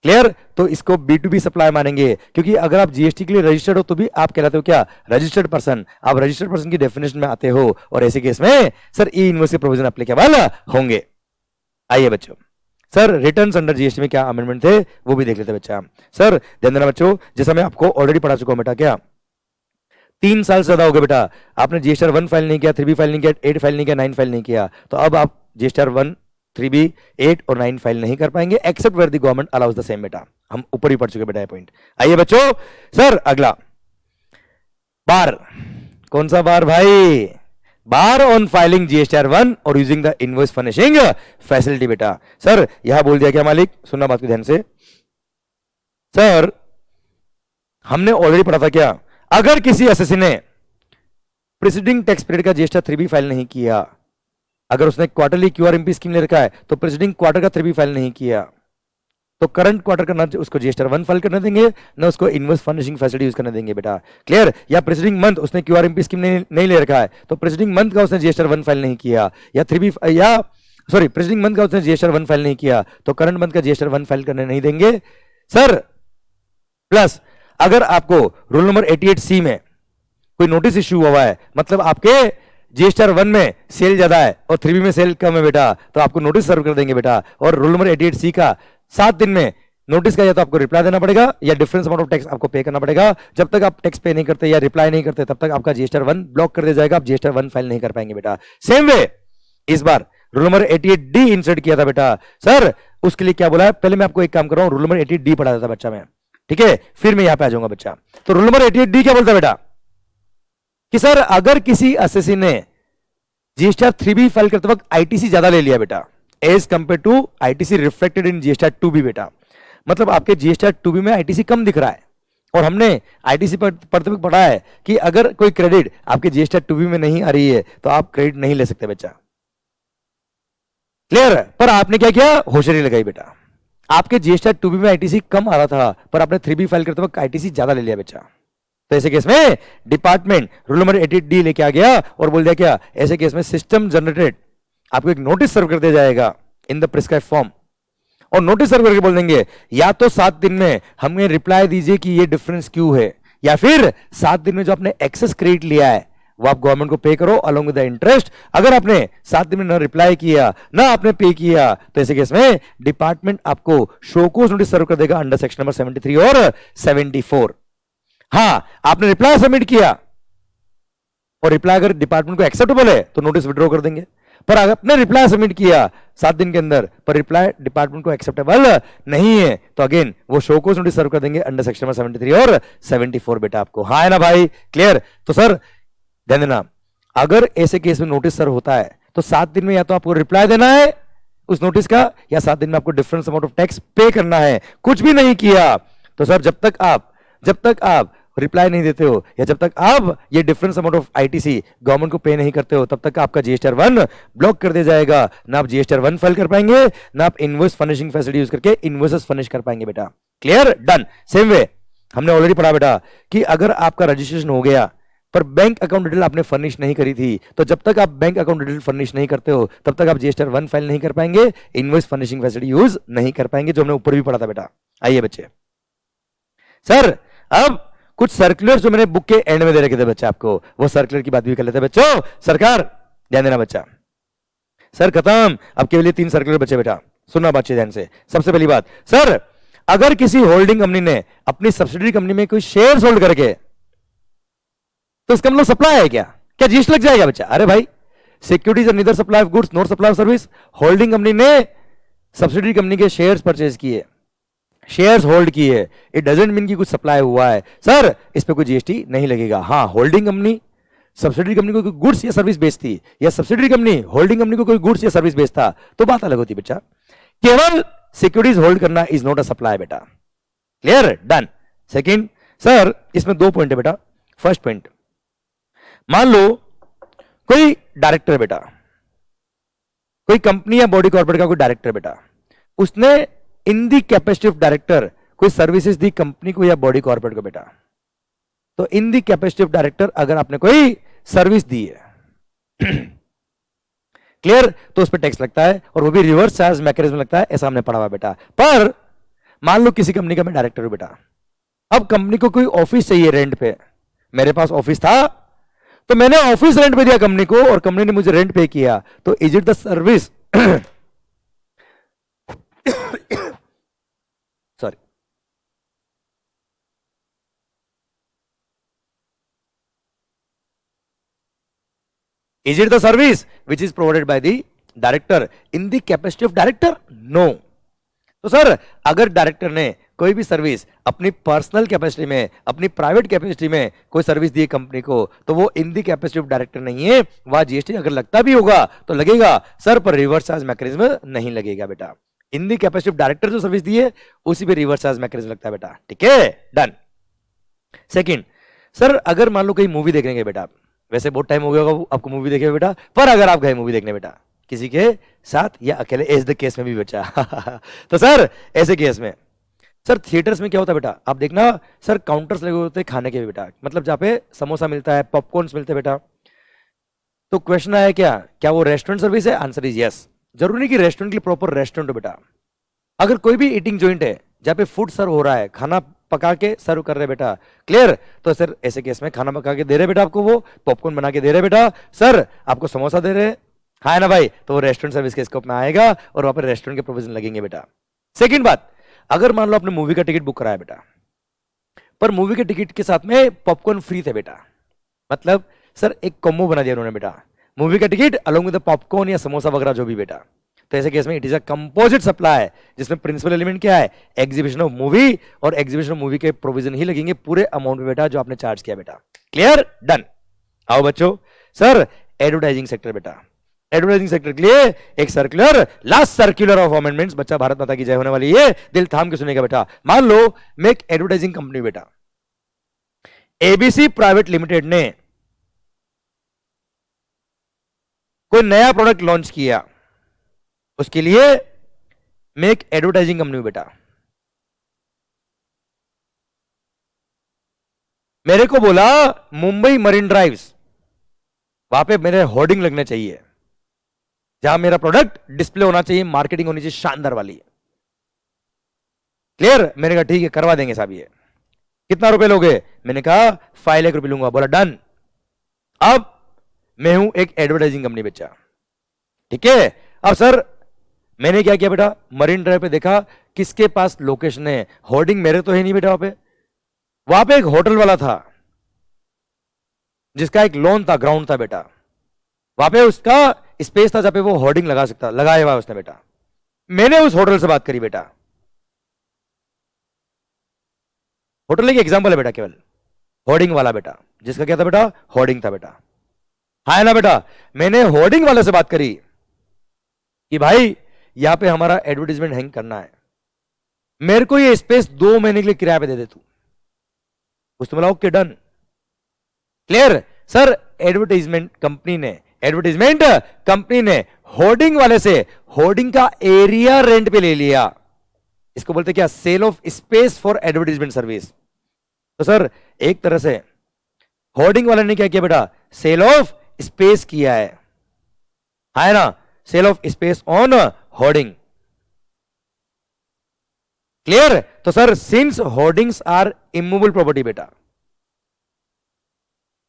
क्लियर, तो इसको B2B सप्लाई मानेंगे, क्योंकि अगर आप जीएसटी के लिए रजिस्टर्ड हो तो भी आप कहलाते हो क्या, रजिस्टर्ड पर्सन। आप रजिस्टर्ड पर्सन की डेफिनेशन में आते हो, और ऐसे केस में सर ई इनवॉइस के प्रोविजन एप्लीकेबल होंगे। आइए बच्चों, सर रिटर्न्स अंडर जीएसटी में क्या अमेंडमेंट थे वो भी देख लेते हैं बच्चा। सर ध्यान देना बच्चों, जैसा मैं आपको ऑलरेडी पढ़ा चुका हूं बेटा, क्या 3 साल से ज्यादा हो गया बेटा, आपने जीएसटीआर 1 फाइल नहीं किया, 3B फाइल नहीं किया, 8 फाइल नहीं किया, 9 फाइल नहीं किया, तो अब आप जीएसटीआर 1, 3B, 8 और 9 फाइल नहीं कर पाएंगे, except where the government allows the same बेटा। हम ऊपर ही पढ़ चुके बेटा ये पॉइंट। आइए बच्चों, सर अगला बार, कौन सा बार भाई, बार ऑन फाइलिंग जीएसटीआर 1 और using the invoice furnishing facility बेटा। सर यहां बोल दिया क्या मालिक, सुनना बात को ध्यान से। सर हमने ऑलरेडी पढ़ा था क्या, अगर किसी एसएससी ने प्रीसीडिंग टैक्स पीरियड का जीएसटीआर 3B फाइल नहीं किया, अगर उसने क्वार्टरली क्यूआरएमपी स्कीम ले रखा है तो प्रीसीडिंग क्वार्टर का 3B फाइल नहीं किया, तो करंट क्वार्टर का ना उसको जीएसटीआर 1 फाइल करने देंगे ना उसको इनवॉइस फर्निशिंग फैसिलिटी यूज करने देंगे बेटा। क्लियर? या प्रीसीडिंग मंथ उसने क्यूआरएमपी स्कीम नहीं ले रखा है तो प्रीसीडिंग मंथ का उसने जीएसटीआर 1 फाइल नहीं किया, या 3B या सॉरी प्रीसीडिंग मंथ का उसने जीएसटीआर 1 फाइल नहीं किया तो करंट मंथ का जीएसटीआर 1 फाइल करने नहीं देंगे। सर प्लस अगर आपको रूल नंबर 88C में कोई नोटिस इश्यू हुआ है, मतलब आपके जीएसटीआर 1 में सेल ज्यादा है और 3B में सेल कम है बेटा, तो आपको नोटिस सर्व कर देंगे बेटा। और रूल नंबर 88C का 7 दिन में नोटिस का या तो आपको रिप्लाई देना पड़ेगा या डिफरेंस अमाउंट ऑफ टैक्स आपको पे करना पड़ेगा। जब तक आप टैक्स पे नहीं करते या रिप्लाई नहीं करते तब तक आपका जीएसटीआर 1 ब्लॉक कर दिया जाएगा, आप जीएसटीआर 1 फाइल नहीं कर पाएंगे बेटा। सेम वे इस बार रूल नंबर 88D इंसर्ट किया था बेटा। सर उसके लिए क्या बोला है, पहले मैं आपको एक काम कर रहा हूं, रूल नंबर 88D पढ़ा था बच्चा मैं, ठीक है, फिर मैं यहां पे आ जाऊंगा बच्चा। तो रूल नंबर 88D क्या बोलता है बेटा कि सर अगर किसी एसएससी ने जीएसटीआर 3B फाइल करते वक्त आईटीसी ज्यादा ले लिया बेटा as compare to ITC reflected in GSTR 2B बेटा, मतलब आपके जीएसटीआर 2B में आईटीसी कम दिख रहा है और हमने आईटीसी पढ़ते वक्त पढ़ा है कि अगर कोई क्रेडिट आपके जीएसटीआर 2B में नहीं आ रही है तो आप क्रेडिट नहीं ले सकते बच्चा। क्लियर? पर आपने क्या किया, होशियारी लगाई बेटा, आपके जीएसटीआर 2B में आईटीसी कम आ रहा था पर आपने 3B फाइल करते वक्त आईटीसी ज्यादा ले लिया बच्चा। तो ऐसे केस में डिपार्टमेंट रूल नंबर 88D लेके आ गया और बोल दिया क्या, ऐसे केस में सिस्टम जनरेटेड आपको एक नोटिस सर्व कर दिया जाएगा इन द प्रिस्क्राइब फॉर्म, और नोटिस सर्व करके बोल देंगे या तो 7 दिन में हमें रिप्लाई दीजिए कि ये डिफरेंस क्यों है, या फिर 7 दिन में जो आपने एक्सेस क्रेडिट लिया है वो आप गवर्नमेंट को पे करो अलोंग विद द इंटरेस्ट। अगर आपने 7 दिन में ना रिप्लाई किया ना आपने पे किया तो ऐसे केस में डिपार्टमेंट आपको शोकोज नोटिस सर्व कर देगा अंडर सेक्शन नंबर 73 और 74। हाँ, आपने रिप्लाई सबमिट किया और रिप्लाई अगर डिपार्टमेंट को एक्सेप्टेबल है तो नोटिस विड्रॉ कर देंगे, पर अगर आपने रिप्लाई सबमिट किया 7 दिन के अंदर पर रिप्लाई डिपार्टमेंट को एक्सेप्टेबल नहीं है तो अगेन वो शो को नोटिस सर्व कर देंगे अंडर सेक्शन नंबर 73 और 74 बेटा आपको। हाँ है ना भाई? क्लियर? तो सर ध्यान देना, अगर ऐसे केस में नोटिस सर्व होता है तो 7 दिन में या तो आपको रिप्लाई देना है उस नोटिस का, या 7 दिन में आपको डिफरेंस अमाउंट ऑफ टैक्स पे करना है। कुछ भी नहीं किया तो सर जब तक आप रिप्लाई नहीं देते हो, या जब तक आप ये difference amount of ITC government को पे नहीं करते हो, तब तक आपका जीएसटीआर 1 ब्लॉक कर दिया जाएगा। ना आप जीएसटीआर 1 फाइल कर पाएंगे, ना आप इनवॉइस फर्निशिंग फैसिलिटी यूज करके इनवॉइसेस फर्निश कर पाएंगे बेटा। क्लियर? डन। सेम वे हमने ऑलरेडी पढ़ा बेटा कि अगर आपका रजिस्ट्रेशन हो गया पर बैंक अकाउंट डिटेल आपने फर्निश नहीं करी थी, तो जब तक आप बैंक अकाउंट डिटेल फर्निश नहीं करते हो तब तक आप जीएसटीआर 1 फाइल नहीं कर पाएंगे, इनवॉइस फर्निशिंग फैसिलिटी यूज नहीं कर पाएंगे, जो हमने ऊपर भी पढ़ा था बेटा। आइए बच्चे, सर अब कुछ सर्कुलर जो मैंने बुक के एंड में दे रखे थे बच्चे आपको, वो सर्कुलर की बात भी कर लेते हैं बच्चों। सरकार ध्यान देना बच्चा, सर खत्म, अब केवल ये 3 सर्कुलर बचे बेटा, सुनना बच्चे ध्यान से। सबसे पहली बात, सर अगर किसी होल्डिंग कंपनी ने अपनी सब्सिडरी कंपनी में कोई शेयर होल्ड करके, तो इसका मतलब सप्लाई है क्या? क्या जीएसटी लग जाएगा बच्चा? अरे भाई, securities are neither supply of goods not supply of service. Holding company ने सब्सिडरी कंपनी के शेयर्स परचेज किए, शेयर्स होल्ड किए, इट डजंट मीन कि कुछ सप्लाई हुआ है, सर इस पे कोई जीएसटी नहीं लगेगा। हाँ, होल्डिंग कंपनी सब्सिडरी कंपनी को कोई गुड्स या सर्विस बेचती, या सब्सिडरी कंपनी होल्डिंग कंपनी को कोई गुड्स या सर्विस बेचता, तो बात अलग होती बच्चा। केवल सिक्योरिटीज होल्ड करना इज नॉट अ सप्लाई बेटा। क्लियर? डन। सेकंड, सर इसमें 2 पॉइंट है बेटा। फर्स्ट पॉइंट, मान लो कोई डायरेक्टर है बेटा, कोई कंपनी या बॉडी कॉर्पोरेट का कोई डायरेक्टर बेटा, उसने इन दी कैपेसिटी ऑफ डायरेक्टर कोई सर्विसेज दी कंपनी को या बॉडी कॉर्पोरेट को बेटा, तो इन दी कैपेसिटी ऑफ डायरेक्टर अगर आपने कोई सर्विस दी है क्लियर, तो उस पर टैक्स लगता है, और वो भी रिवर्स चार्ज मैकेनिज्म लगता है, ऐसा हमने पढ़ा हुआ बेटा। पर मान लो किसी कंपनी का मैं डायरेक्टर हूं बेटा, अब कंपनी को कोई ऑफिस चाहिए रेंट पे, मेरे पास ऑफिस था तो मैंने ऑफिस रेंट पे दिया कंपनी को, और कंपनी ने मुझे रेंट पे किया, तो is it the service sorry, is it the service which is provided by the director in the capacity of director? No. तो सर अगर डायरेक्टर ने कोई भी सर्विस अपनी पर्सनल कैपेसिटी में, अपनी प्राइवेट कैपेसिटी में कोई सर्विस दी कंपनी को, तो वो इन दी कैपेसिटी ऑफ डायरेक्टर नहीं है, वह जीएसटी अगर लगता भी होगा तो लगेगा सर, पर रिवर्स चार्ज मैकेनिज्म नहीं लगेगा बेटा। इन दी कैपेसिटी ऑफ डायरेक्टर जो सर्विस दी है उसी पे रिवर्स चार्ज मैकेनिज्म लगता है बेटा। ठीक है? डन। सेकंड, सर अगर मान लो कहीं मूवी देखने गए बेटा, वैसे बहुत टाइम हो गया होगा आपको मूवी देखे बेटा, पर अगर आप गए मूवी देखने बेटा किसी के साथ या अकेले, एज द केस में भी बचा तो सर ऐसे केस में सर थिएटर्स में क्या होता है बेटा, आप देखना सर काउंटर्स लगे होते हैं खाने के भी बेटा, मतलब जहाँ पे समोसा मिलता है, पॉपकॉर्न्स मिलते हैं बेटा। तो क्वेश्चन आया क्या वो रेस्टोरेंट सर्विस है? Answer is yes. जरूरी नहीं कि रेस्टोरेंट के लिए प्रॉपर रेस्टोरेंट हो बेटा, अगर कोई भी ईटिंग जॉइंट है जहाँ पे फूड सर्व हो रहा है, खाना पका के सर्व कर रहे बेटा, क्लियर, तो सर ऐसे केस में खाना पका के दे रहे बेटा आपको, वो पॉपकॉर्न बना के दे रहे बेटा, सर आपको समोसा दे रहे, हाँ है ना भाई, तो वो रेस्टोरेंट सर्विस के स्कोप में आएगा और वहां पर रेस्टोरेंट के प्रोविजन लगेंगे बेटा। सेकंड बात, अगर मान लो आपने मूवी का टिकट बुक कराया बेटा, पर मूवी के टिकट के साथ में पॉपकॉर्न फ्री थे बेटा, मतलब सर एक कॉम्बो बना दिया उन्होंने बेटा, मूवी का टिकट अलोंग विद पॉपकॉर्न या समोसा वगैरह जो भी बेटा, तो ऐसे केस में it is a composite supply, जिसमें प्रिंसिपल एलिमेंट क्या है? एग्जीबिशन ऑफ मूवी, और एग्जीबिशन ऑफ मूवी के प्रोविजन ही लगेंगे पूरे अमाउंट में बेटा जो आपने चार्ज किया बेटा। क्लियर? डन। आओ बच्चों, सर एडवर्टाइजिंग सेक्टर बेटा, एडवर्टाइजिंग सेक्टर के लिए एक circular, last circular of amendments, बच्चा भारत माता की जय होने वाली है, दिल थाम के सुनेगा बेटा। मान लो मैं एक एडवर्टाइजिंग कंपनी बेटा, एबीसी प्राइवेट लिमिटेड ने कोई नया प्रोडक्ट लॉन्च किया, उसके लिए मैं एक एडवर्टाइजिंग कंपनी हूं बेटा, मेरे को बोला मुंबई मरीन ड्राइव्स, वहां पे मेरे होर्डिंग लगने चाहिए, जहां मेरा प्रोडक्ट डिस्प्ले होना चाहिए, मार्केटिंग होनी चाहिए शानदार वाली। क्लियर? मैंने कहा ठीक है करवा देंगे साहब, ये कितना रुपए लोगे? मैंने कहा 5 लाख रुपए लूंगा। बोला डन। अब मैं हूं एक एडवर्टाइजिंग कंपनी बच्चा, ठीक है। अब सर मैंने क्या किया बेटा, मरीन ड्राइव पे देखा किसके पास लोकेशन है, होर्डिंग मेरे तो है नहीं बेटा, वहां पे एक होटल वाला था जिसका एक लोन था, ग्राउंड था बेटा, वहां पे उसका स्पेस था जहां पे वो होर्डिंग लगा सकता, लगाया हुआ उसने बेटा। मैंने उस होटल से बात करी बेटा, होटल एक एग्जांपल है बेटा, केवल होर्डिंग वाला बेटा, जिसका क्या था बेटा, होर्डिंग था बेटा, हाँ ना बेटा। मैंने होर्डिंग वाले से बात करी कि भाई यहां पे हमारा एडवर्टीजमेंट हैंग करना है, मेरे को ये स्पेस 2 महीने के लिए किराए पे दे दे तू, कुछ तो बोला okay done, clear. Sir advertisement company ने होर्डिंग वाले से होर्डिंग का एरिया रेंट पे ले लिया, इसको बोलते क्या, sale of space for advertisement service. तो सर एक तरह से होर्डिंग वाले ने क्या किया बेटा, सेल ऑफ स्पेस किया है ना, sale of space on hoarding, clear. तो sir since hoardings are immovable property बेटा,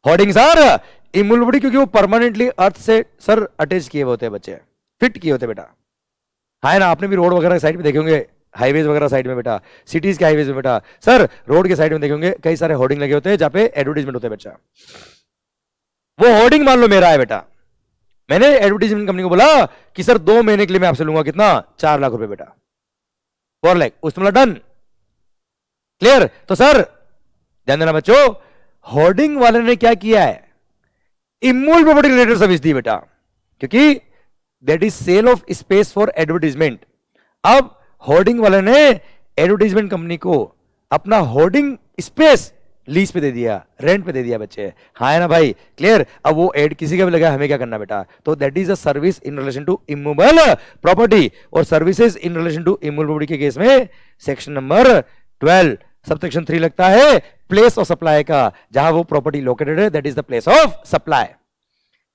होर्डिंग्स आर इमूवेबल प्रॉपर्टी, क्योंकि वो परमानेंटली अर्थ से सर अटैच किए हुए होते हैं बच्चे, फिट किए होते बेटा, है ना। आपने भी रोड वगैरह साइड में देखे होंगे, हाईवेज वगैरह साइड में बेटा, सिटीज के हाईवेज में बेटा, सर रोड के साइड में देखेंगे कई सारे होर्डिंग लगे होते हैं जहां पे एडवर्टीजमेंट होते हैं बच्चा। वो होर्डिंग मान लो मेरा है बेटा, मैंने एडवर्टीजमेंट कंपनी को बोला कि सर 2 महीने के लिए मैं आपसे लूंगा कितना, 4 लाख रुपए बेटा, 4 लाख, उसमें बोला डन, क्लियर। तो सर ध्यान देना बच्चों, होर्डिंग वाले ने क्या किया है, इमूवेबल प्रॉपर्टी रिलेटेड सर्विस दी बेटा, क्योंकि that is sale of space for advertisement. अब होर्डिंग वाले ने एडवर्टीजमेंट कंपनी को अपना होर्डिंग स्पेस लीज पे दे दिया, रेंट पे दे दिया बच्चे, हाँ है ना भाई, क्लियर। अब वो एड किसी का भी लगा, हमें क्या करना बेटा, तो that is a service in relation to immovable property, और services in relation to immovable property के केस में सेक्शन नंबर 12 सबसेक्शन 3 लगता है प्लेस ऑफ सप्लाई का, जहां वो प्रॉपर्टी लोकेटेड है, that is the place of supply.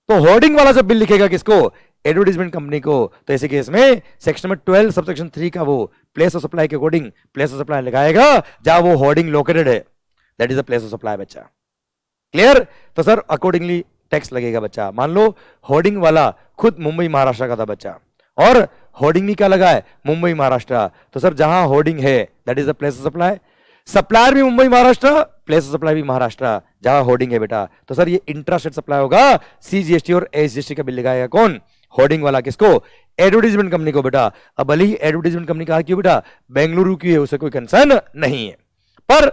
तो होर्डिंग वाला जब बिल लिखेगा किसको, एडवर्टीजमेंट कंपनी को, तो ऐसे केस में सेक्शन नंबर 12 सबसेक्शन 3 का वो प्लेस ऑफ सप्लाई के अकॉर्डिंग प्लेस ऑफ सप्लाई लगाएगा जहां वो होर्डिंग लोकेटेड है, that is the place of supply बच्चा, क्लियर। तो सर अकॉर्डिंगली टैक्स लगेगा बच्चा। मान लो होर्डिंग वाला खुद मुंबई महाराष्ट्र का था बच्चा, और होर्डिंग भी क्या लगा है, मुंबई महाराष्ट्र, तो सर जहां होर्डिंग है that is the place of supply, supplier भी Mumbai Maharashtra, place of supply भी महाराष्ट्र, जहां होर्डिंग है बेटा। तो सर ये इंट्रा स्टेट सप्लाई होगा, सीजीएसटी और एसजीएसटी का बिल लगाएगा कौन, होर्डिंग वाला, किसको, एडवर्टीजमेंट कंपनी को बेटा। अब भले ही एडवर्टीजमेंट कंपनी कहा क्यों बेटा, बेंगलुरु की है, उसे कोई कंसर्न नहीं है, पर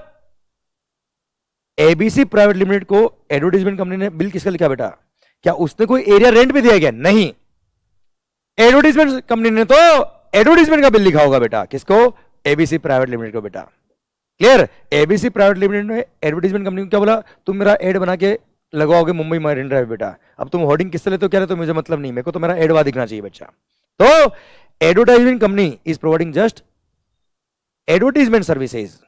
एबीसी प्राइवेट लिमिटेड को एडवर्टीजमेंट कंपनी ने बिल किसका लिखा बेटा, क्या उसने कोई एरिया रेंट पे दिया गया, नहीं, एडवर्टीजमेंट कंपनी ने तो एडवर्टीजमेंट का बिल लिखा होगा बेटा, किसको, एबीसी प्राइवेट लिमिटेड को बेटा, क्लियर। एबीसी प्राइवेट लिमिटेड ने एडवर्टीजमेंट कंपनी को क्या बोला, तुम मेरा एड बना के लगाओगे मुंबई मरीन ड्राइव बेटा, अब तुम होर्डिंग किससे लेते हो, क्या लेते हो, मुझे मतलब नहीं, मेरे को तो मेरा एड वहां दिखना चाहिए बच्चा। तो advertisement company is providing just advertisement services,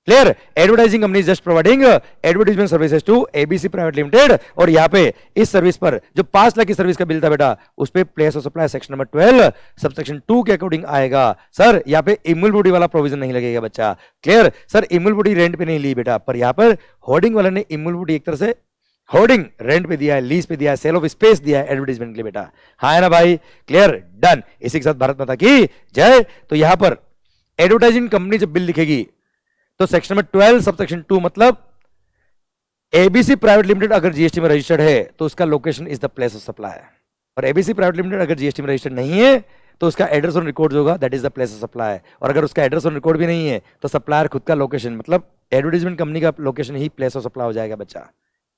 clear. Advertising company just providing advertisement services to ABC private limited, और यहां पे इस सर्विस पर जो 5 लाख की सर्विस का बिल था बेटा, उस पे place of supply section number 12 subsection 2 के अकॉर्डिंग आएगा। सर यहां पे इमूवेबल प्रॉपर्टी वाला प्रोविजन नहीं लगेगा बच्चा, clear. Sir immovable property rent पे नहीं ली बेटा, पर यहां पर होर्डिंग वाले ने इमूवेबल प्रॉपर्टी एक तरह से होर्डिंग रेंट पे दिया है, लीज पे दिया है, सेल ऑफ स्पेस दिया है एडवर्टाइजमेंट के लिए बेटा, हाँ है ना भाई, क्लियर, डन। इसी के साथ भारत माता की जय। तो यहां पर एडवर्टाइजिंग कंपनी जब बिल लिखेगी तो सेक्शन नंबर 12 सबसेक्शन 2 मतलब एबीसी प्राइवेट लिमिटेड अगर जीएसटी में रजिस्टर्ड है तो उसका location is the place of supply, और एबीसी प्राइवेट लिमिटेड अगर जीएसटी में रजिस्टर्ड नहीं है तो उसका एड्रेस ऑन रिकॉर्ड होगा, that is the place of supply. और अगर उसका एड्रेस ऑन रिकॉर्ड भी नहीं है तो सप्लायर खुद का लोकेशन, मतलब एडवर्टीजमेंट कंपनी का location he place of supply हो जाएगा बच्चा,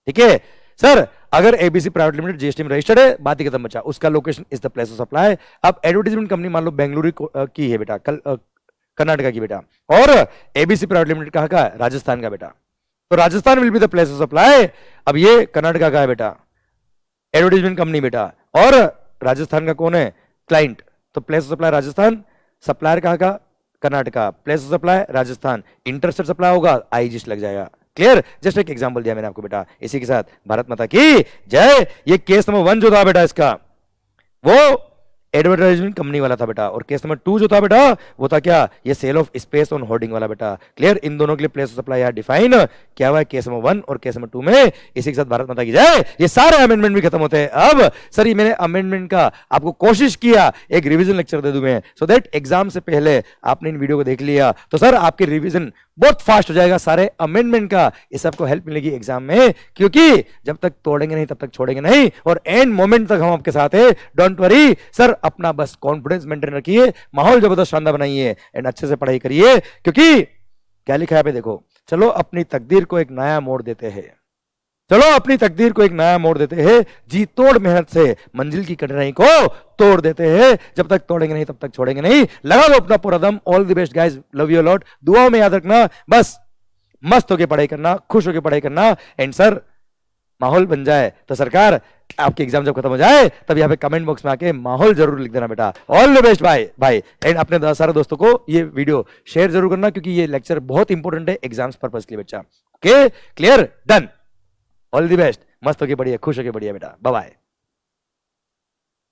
ठीक है। सर अगर एबीसी प्राइवेट लिमिटेड जीएसटी में रजिस्टर्ड है, बात ही खत्म बच्चा, उसका location is the place of supply. अब एडवर्टीजमेंट कंपनी मान लो बेंगलुरु की है बेटा, कर्नाटका की बेटा, और एबीसी प्राइवेट लिमिटेड कहाँ का है, राजस्थान का बेटा, तो Rajasthan will be the place of supply. अब ये कर्नाटका का है बेटा एडवर्टीजमेंट कंपनी बेटा, और राजस्थान का कौन है, क्लाइंट, तो place of supply Rajasthan, supplier कहाँ का, Karnataka, place of supply Rajasthan, interstate supply होगा आईजीएसटी लग जाएगा, क्लियर। जस्ट एक एग्जांपल दिया मैंने आपको बेटा। इसी के साथ भारत माता की जय। ये केस नंबर 1 जो था बेटा इसका, वो एडवर्टाइजमेंट कंपनी वाला था बेटा, और केस नंबर 2 जो था बेटा वो था क्या, ये sale of space on hoarding वाला बेटा, क्लियर। इन दोनों के लिए प्लेस ऑफ सप्लाई यहां डिफाइन क्या हुआ है केस नंबर 1 और केस नंबर 2 में। इसी के साथ भारत माता की जय। ये सारे अमेंडमेंट भी खत्म होते हैं। अब सर ये मैंने अमेंडमेंट का आपको कोशिश किया एक रिवीजन लेक्चर दे दूं मैं, सो दैट एग्जाम से पहले आपने इन वीडियो को देख लिया तो सर आपके रिवीजन बहुत फास्ट हो जाएगा सारे अमेंडमेंट का, इससे आपको हेल्प मिलेगी एग्जाम में, क्योंकि जब तक तोड़ेंगे नहीं तब तक छोड़ेंगे नहीं, और एंड मोमेंट तक हम आपके साथ है। डोंट वरी सर, अपना बस कॉन्फिडेंस मेंटेन रखिए, माहौल जबरदस्त शानदार बनाइए एंड अच्छे से पढ़ाई करिए, क्योंकि क्या लिखा है पे देखो, चलो अपनी तकदीर को एक नया मोड़ देते हैं। चलो अपनी तकदीर को एक नया मोड़ देते हैं, जी तोड़ मेहनत से मंजिल की कठिनाई को तोड़ देते हैं, जब तक तोड़ेंगे नहीं तब तक छोड़ेंगे नहीं, लगा दो अपना पूरा दम। All the best guys, love you lot, दुआओं में याद रखना, बस मस्त होके पढ़ाई करना, खुश होके पढ़ाई करना। एंड सर माहौल बन जाए तो सरकार आपके एग्जाम जब खत्म हो जाए तब यहाँ पे कमेंट बॉक्स में आके माहौल जरूर लिख देना बेटा। ऑल द बेस्ट भाई भाई। एंड अपने सारे दोस्तों को ये वीडियो शेयर जरूर करना, क्योंकि ये लेक्चर बहुत इंपॉर्टेंट है एग्जाम्स पर्पज के लिए बच्चा। Okay, clear, done, all the best, मस्त होके बढ़िया, खुश होके बढ़िया बेटा, बाय बाय।